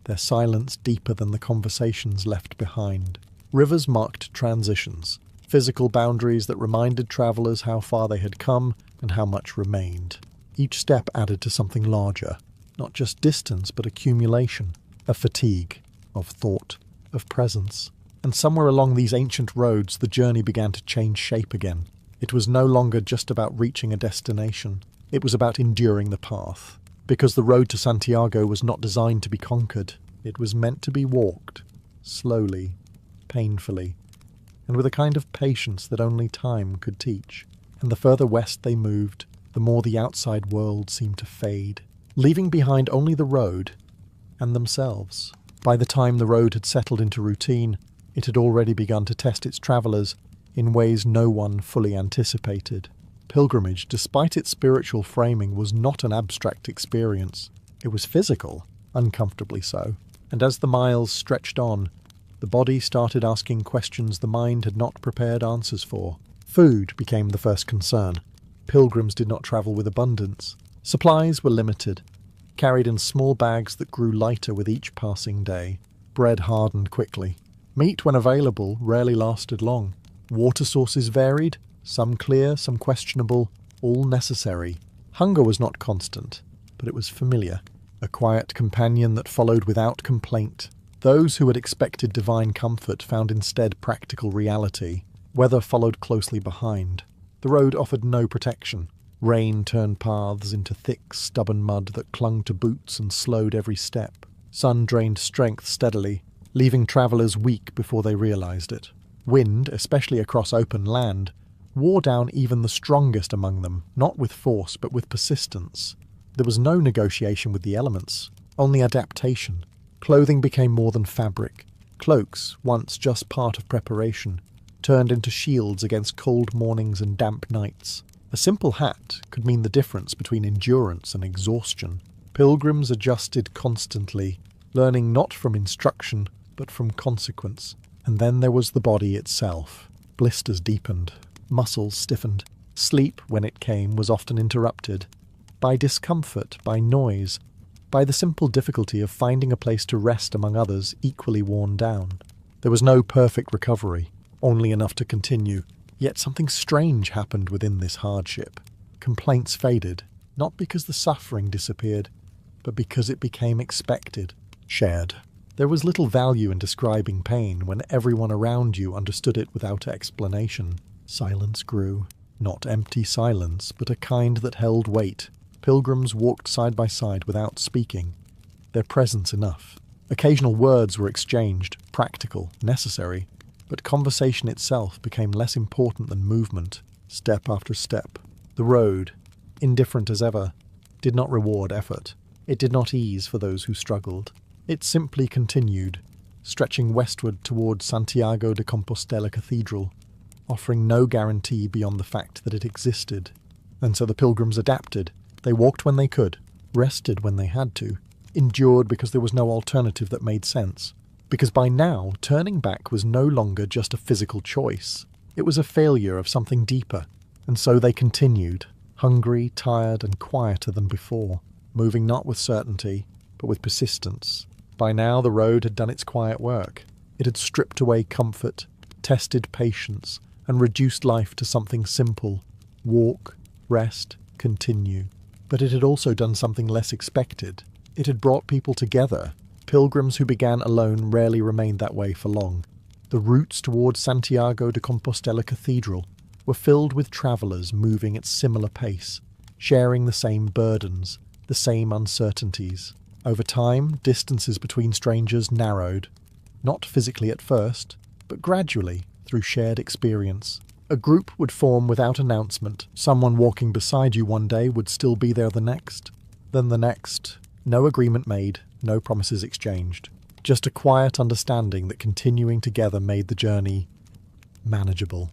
their silence deeper than the conversations left behind. Rivers marked transitions, physical boundaries that reminded travellers how far they had come and how much remained. Each step added to something larger, not just distance but accumulation, of fatigue, of thought, of presence. And somewhere along these ancient roads the journey began to change shape again. It was no longer just about reaching a destination. It was about enduring the path. Because the road to Santiago was not designed to be conquered. It was meant to be walked, slowly, painfully, and with a kind of patience that only time could teach. And the further west they moved, the more the outside world seemed to fade, leaving behind only the road and themselves. By the time the road had settled into routine, it had already begun to test its travellers in ways no one fully anticipated. Pilgrimage, despite its spiritual framing, was not an abstract experience. It was physical, uncomfortably so. And as the miles stretched on, the body started asking questions the mind had not prepared answers for. Food became the first concern. Pilgrims did not travel with abundance. Supplies were limited. carried in small bags that grew lighter with each passing day. Bread hardened quickly. Meat, when available, rarely lasted long. Water sources varied, some clear, some questionable, all necessary. Hunger was not constant, but it was familiar, a quiet companion that followed without complaint. Those who had expected divine comfort found instead practical reality. Weather followed closely behind. The road offered no protection. Rain turned paths into thick, stubborn mud that clung to boots and slowed every step. Sun drained strength steadily, leaving travellers weak before they realised it. Wind, especially across open land, wore down even the strongest among them, not with force but with persistence. There was no negotiation with the elements, only adaptation. Clothing became more than fabric. Cloaks, once just part of preparation, turned into shields against cold mornings and damp nights. A simple hat could mean the difference between endurance and exhaustion. Pilgrims adjusted constantly, learning not from instruction, but from consequence. And then there was the body itself. Blisters deepened, muscles stiffened. Sleep, when it came, was often interrupted. By discomfort, by noise, by the simple difficulty of finding a place to rest among others equally worn down. There was no perfect recovery, only enough to continue. Yet something strange happened within this hardship. Complaints faded, not because the suffering disappeared, but because it became expected, shared. There was little value in describing pain when everyone around you understood it without explanation. Silence grew. Not empty silence, but a kind that held weight. Pilgrims walked side by side without speaking. Their presence enough. Occasional words were exchanged, practical, necessary, but conversation itself became less important than movement, step after step. The road, indifferent as ever, did not reward effort. It did not ease for those who struggled. It simply continued, stretching westward toward Santiago de Compostela Cathedral, offering no guarantee beyond the fact that it existed. And so the pilgrims adapted. They walked when they could, rested when they had to, endured because there was no alternative that made sense. Because by now, turning back was no longer just a physical choice. It was a failure of something deeper. And so they continued, hungry, tired, and quieter than before, moving not with certainty, but with persistence. By now the road had done its quiet work. It had stripped away comfort, tested patience, and reduced life to something simple. Walk, rest, continue. But it had also done something less expected. It had brought people together. Pilgrims who began alone rarely remained that way for long. The routes towards Santiago de Compostela Cathedral were filled with travellers moving at similar pace, sharing the same burdens, the same uncertainties. Over time, distances between strangers narrowed, not physically at first, but gradually through shared experience. A group would form without announcement. Someone walking beside you one day would still be there the next, then the next. No agreement made, no promises exchanged. Just a quiet understanding that continuing together made the journey manageable.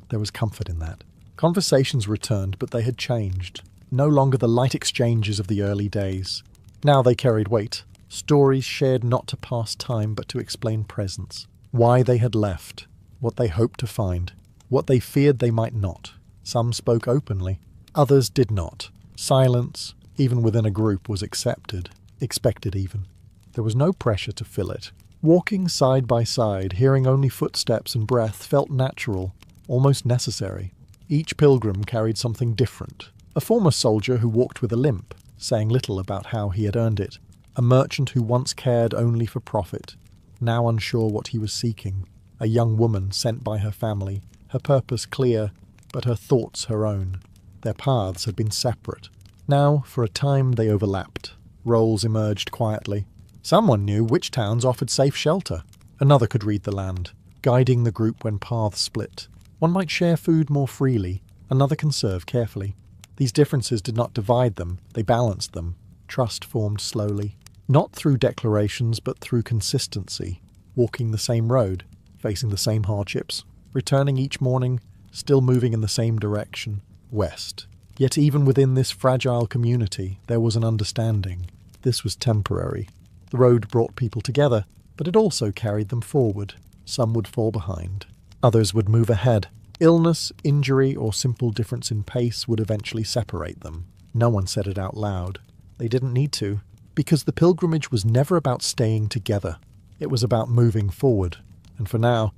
There was comfort in that. Conversations returned, but they had changed. No longer the light exchanges of the early days. Now they carried weight. Stories shared not to pass time, but to explain presence. Why they had left. What they hoped to find. What they feared they might not. Some spoke openly. Others did not. Silence, even within a group, was accepted. Expected even. There was no pressure to fill it. Walking side by side, hearing only footsteps and breath, felt natural, almost necessary. Each pilgrim carried something different. A former soldier who walked with a limp, saying little about how he had earned it. A merchant who once cared only for profit, now unsure what he was seeking. A young woman sent by her family, her purpose clear, but her thoughts her own. Their paths had been separate. Now, for a time, they overlapped. Roles emerged quietly. Someone knew which towns offered safe shelter. Another could read the land, guiding the group when paths split. One might share food more freely, another can serve carefully. These differences did not divide them, they balanced them. Trust formed slowly. Not through declarations, but through consistency. Walking the same road, facing the same hardships, returning each morning, still moving in the same direction, west. Yet even within this fragile community, there was an understanding. This was temporary. The road brought people together, but it also carried them forward. Some would fall behind. Others would move ahead. Illness, injury, or simple difference in pace would eventually separate them. No one said it out loud. They didn't need to. Because the pilgrimage was never about staying together. It was about moving forward. And for now,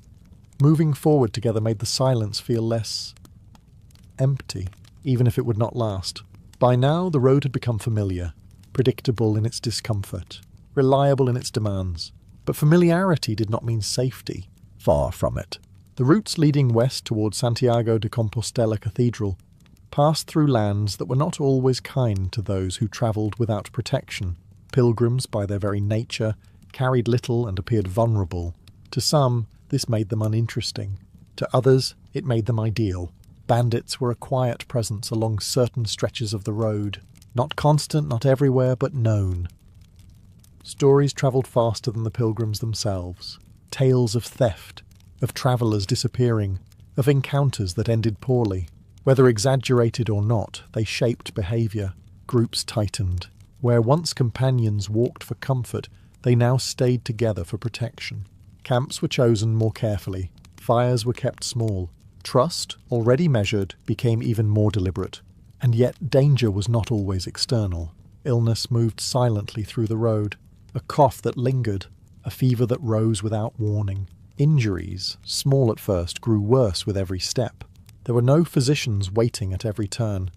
moving forward together made the silence feel less empty, even if it would not last. By now, the road had become familiar, predictable in its discomfort, reliable in its demands. But familiarity did not mean safety. Far from it. The routes leading west towards Santiago de Compostela Cathedral passed through lands that were not always kind to those who travelled without protection. Pilgrims, by their very nature, carried little and appeared vulnerable. To some, this made them uninteresting. To others, it made them ideal. Bandits were a quiet presence along certain stretches of the road. Not constant, not everywhere, but known. Stories travelled faster than the pilgrims themselves. Tales of theft, of travellers disappearing, of encounters that ended poorly. Whether exaggerated or not, they shaped behaviour. Groups tightened. Where once companions walked for comfort, they now stayed together for protection. Camps were chosen more carefully. Fires were kept small. Trust, already measured, became even more deliberate. And yet danger was not always external. Illness moved silently through the road. A cough that lingered. A fever that rose without warning. Injuries, small at first, grew worse with every step. There were no physicians waiting at every turn.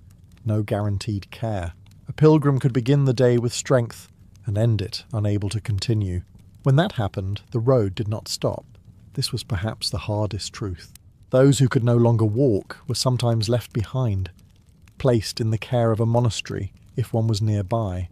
No guaranteed care. A pilgrim could begin the day with strength and end it unable to continue. When that happened, the road did not stop. This was perhaps the hardest truth. Those who could no longer walk were sometimes left behind, placed in the care of a monastery if one was nearby,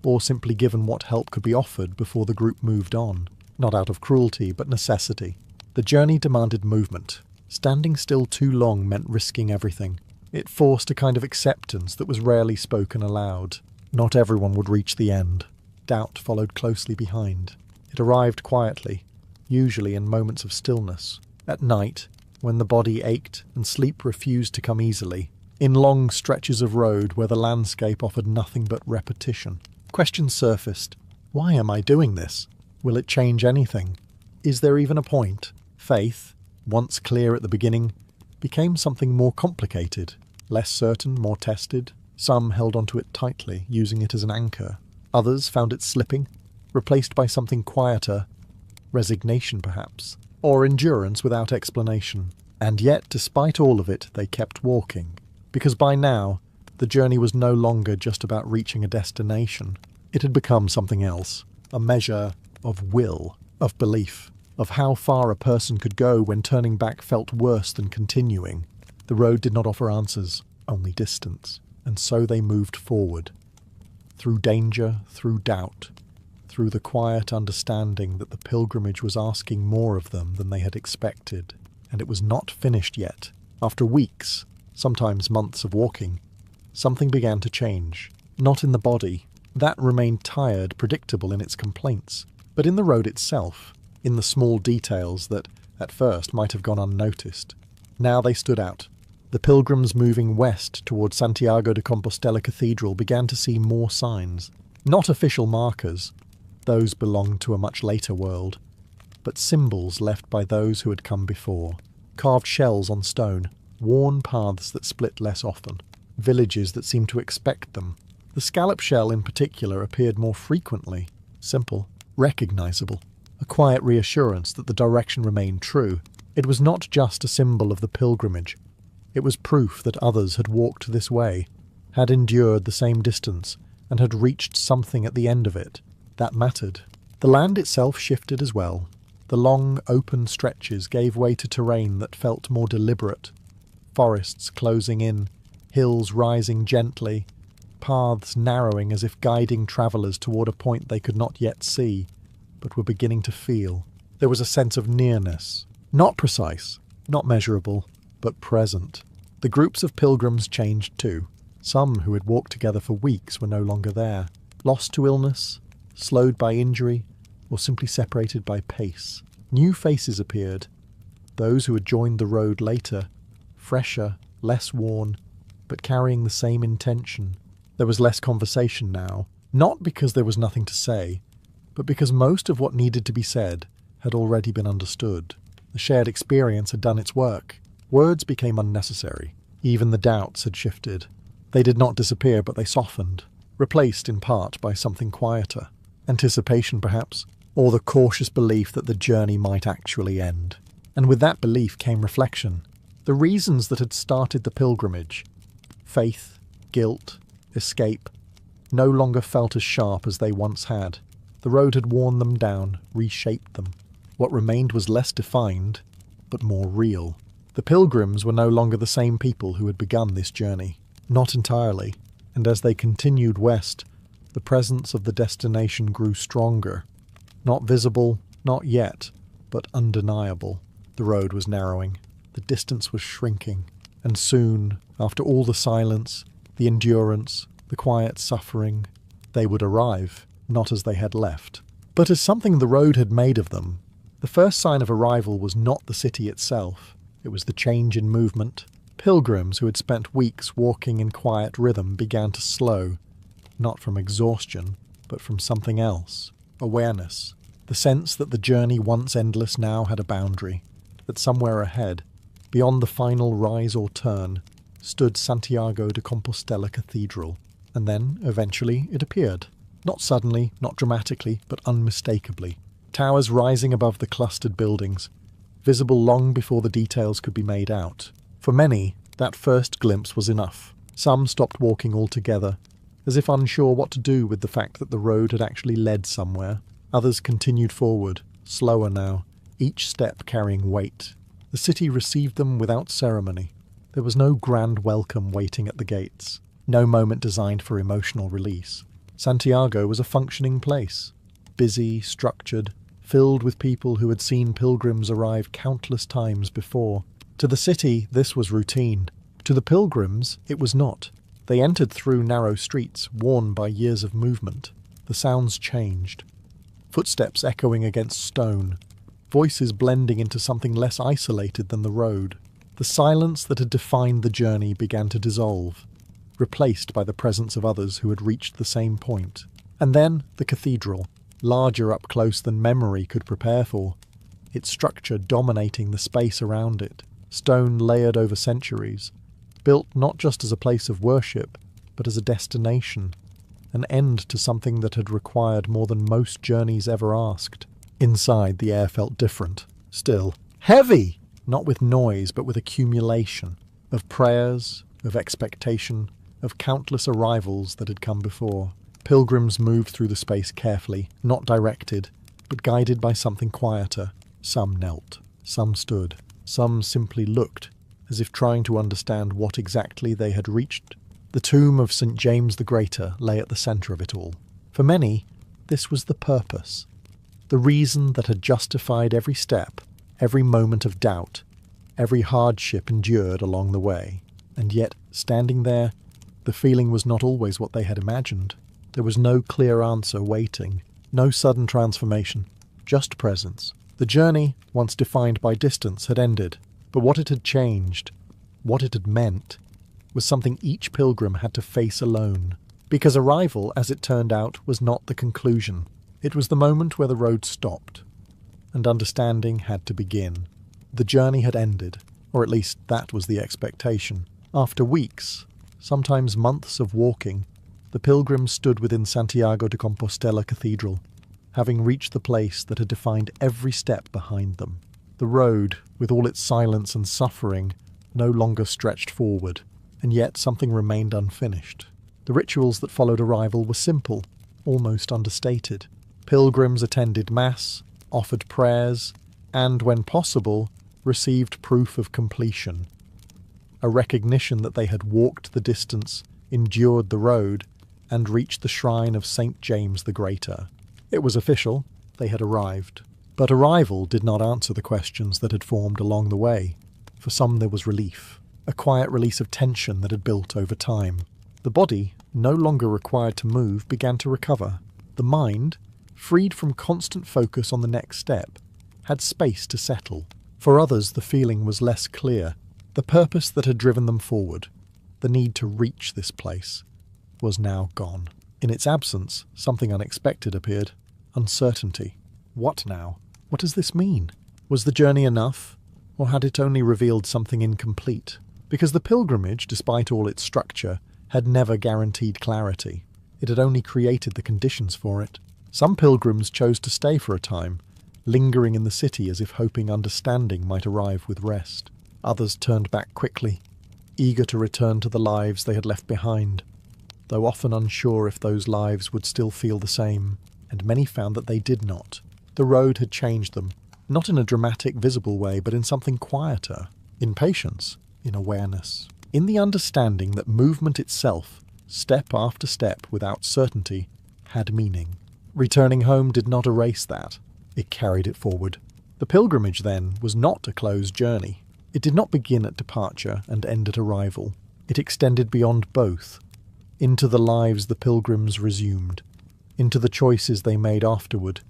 or simply given what help could be offered before the group moved on, not out of cruelty but necessity. The journey demanded movement. Standing still too long meant risking everything. It forced a kind of acceptance that was rarely spoken aloud. Not everyone would reach the end. Doubt followed closely behind. It arrived quietly, usually in moments of stillness. At night, when the body ached and sleep refused to come easily. In long stretches of road where the landscape offered nothing but repetition. Questions surfaced. Why am I doing this? Will it change anything? Is there even a point? Faith, once clear at the beginning, became something more complicated, less certain, more tested. Some held onto it tightly, using it as an anchor. Others found it slipping, replaced by something quieter, resignation perhaps, or endurance without explanation. And yet, despite all of it, they kept walking, because by now, the journey was no longer just about reaching a destination. It had become something else, a measure of will, of belief, of how far a person could go when turning back felt worse than continuing. The road did not offer answers, only distance, and so they moved forward. Through danger, through doubt, through the quiet understanding that the pilgrimage was asking more of them than they had expected. And it was not finished yet. After weeks, sometimes months of walking, something began to change. Not in the body. That remained tired, predictable in its complaints. But in the road itself, in the small details that, at first, might have gone unnoticed. Now they stood out. The pilgrims moving west towards Santiago de Compostela Cathedral began to see more signs. Not official markers. Those belonged to a much later world. But symbols left by those who had come before. Carved shells on stone. Worn paths that split less often. Villages that seemed to expect them. The scallop shell in particular appeared more frequently. Simple. Recognizable. A quiet reassurance that the direction remained true. It was not just a symbol of the pilgrimage. It was proof that others had walked this way, had endured the same distance, and had reached something at the end of it. That mattered. The land itself shifted as well. The long, open stretches gave way to terrain that felt more deliberate. Forests closing in, hills rising gently, paths narrowing as if guiding travellers toward a point they could not yet see, but were beginning to feel. There was a sense of nearness. Not precise, not measurable, but present. The groups of pilgrims changed too. Some who had walked together for weeks were no longer there, lost to illness, slowed by injury, or simply separated by pace. New faces appeared. Those who had joined the road later, fresher, less worn, but carrying the same intention. There was less conversation now, not because there was nothing to say, but because most of what needed to be said had already been understood. The shared experience had done its work. Words became unnecessary. Even the doubts had shifted. They did not disappear, but they softened. replaced in part by something quieter. Anticipation, perhaps, or the cautious belief that the journey might actually end. And with that belief came reflection. The reasons that had started the pilgrimage, faith, guilt, escape, no longer felt as sharp as they once had. The road had worn them down, reshaped them. What remained was less defined, but more real. The pilgrims were no longer the same people who had begun this journey. Not entirely, and as they continued west, the presence of the destination grew stronger. Not visible, not yet, but undeniable. The road was narrowing. The distance was shrinking. And soon, after all the silence, the endurance, the quiet suffering, they would arrive, not as they had left, but as something the road had made of them. The first sign of arrival was not the city itself. It was the change in movement. Pilgrims who had spent weeks walking in quiet rhythm began to slow, not from exhaustion, but from something else. Awareness. The sense that the journey once endless now had a boundary, that somewhere ahead, beyond the final rise or turn, stood Santiago de Compostela Cathedral. And then, eventually, it appeared. Not suddenly, not dramatically, but unmistakably. Towers rising above the clustered buildings, visible long before the details could be made out. For many, that first glimpse was enough. Some stopped walking altogether, as if unsure what to do with the fact that the road had actually led somewhere. Others continued forward, slower now, each step carrying weight. The city received them without ceremony. There was no grand welcome waiting at the gates, no moment designed for emotional release. Santiago was a functioning place, busy, structured, filled with people who had seen pilgrims arrive countless times before. To the city, this was routine. To the pilgrims, it was not. They entered through narrow streets, worn by years of movement. The sounds changed. Footsteps echoing against stone, voices blending into something less isolated than the road. The silence that had defined the journey began to dissolve, replaced by the presence of others who had reached the same point. And then the cathedral, larger up close than memory could prepare for, its structure dominating the space around it, stone layered over centuries, built not just as a place of worship, but as a destination, an end to something that had required more than most journeys ever asked. Inside, the air felt different, still. Heavy! Not with noise, but with accumulation, of prayers, of expectation, of countless arrivals that had come before. Pilgrims moved through the space carefully, not directed, but guided by something quieter. Some knelt, some stood, some simply looked, as if trying to understand what exactly they had reached. The tomb of St. James the Greater lay at the centre of it all. For many, this was the purpose, the reason that had justified every step, every moment of doubt, every hardship endured along the way. And yet, standing there, the feeling was not always what they had imagined. There was no clear answer waiting, no sudden transformation, just presence. The journey, once defined by distance, had ended, but what it had changed, what it had meant, was something each pilgrim had to face alone. Because arrival, as it turned out, was not the conclusion. It was the moment where the road stopped, and understanding had to begin. The journey had ended, or at least that was the expectation. After weeks, sometimes months of walking, the pilgrims stood within Santiago de Compostela Cathedral, having reached the place that had defined every step behind them. The road, with all its silence and suffering, no longer stretched forward, and yet something remained unfinished. The rituals that followed arrival were simple, almost understated. Pilgrims attended Mass, offered prayers, and, when possible, received proof of completion. A recognition that they had walked the distance, endured the road, and reached the shrine of St. James the Greater. It was official, they had arrived. But arrival did not answer the questions that had formed along the way. For some there was relief, a quiet release of tension that had built over time. The body, no longer required to move, began to recover. The mind, freed from constant focus on the next step, had space to settle. For others the feeling was less clear. The purpose that had driven them forward, the need to reach this place, was now gone. In its absence, something unexpected appeared. Uncertainty. What now? What does this mean? Was the journey enough, or had it only revealed something incomplete? Because the pilgrimage, despite all its structure, had never guaranteed clarity. It had only created the conditions for it. Some pilgrims chose to stay for a time, lingering in the city as if hoping understanding might arrive with rest. Others turned back quickly, eager to return to the lives they had left behind, though often unsure if those lives would still feel the same, and many found that they did not. The road had changed them, not in a dramatic, visible way, but in something quieter, in patience, in awareness, in the understanding that movement itself, step after step without certainty, had meaning. Returning home did not erase that. It carried it forward. The pilgrimage, then, was not a closed journey. It did not begin at departure and end at arrival. It extended beyond both, into the lives the pilgrims resumed, into the choices they made afterward,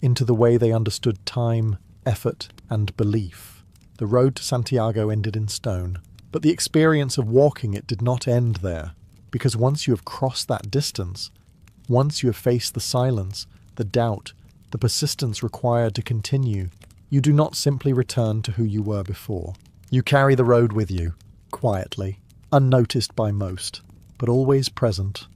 into the way they understood time, effort, and belief. The road to Santiago ended in stone, but the experience of walking it did not end there, because once you have crossed that distance, once you have faced the silence, the doubt, the persistence required to continue, you do not simply return to who you were before. You carry the road with you, quietly, unnoticed by most, but always present,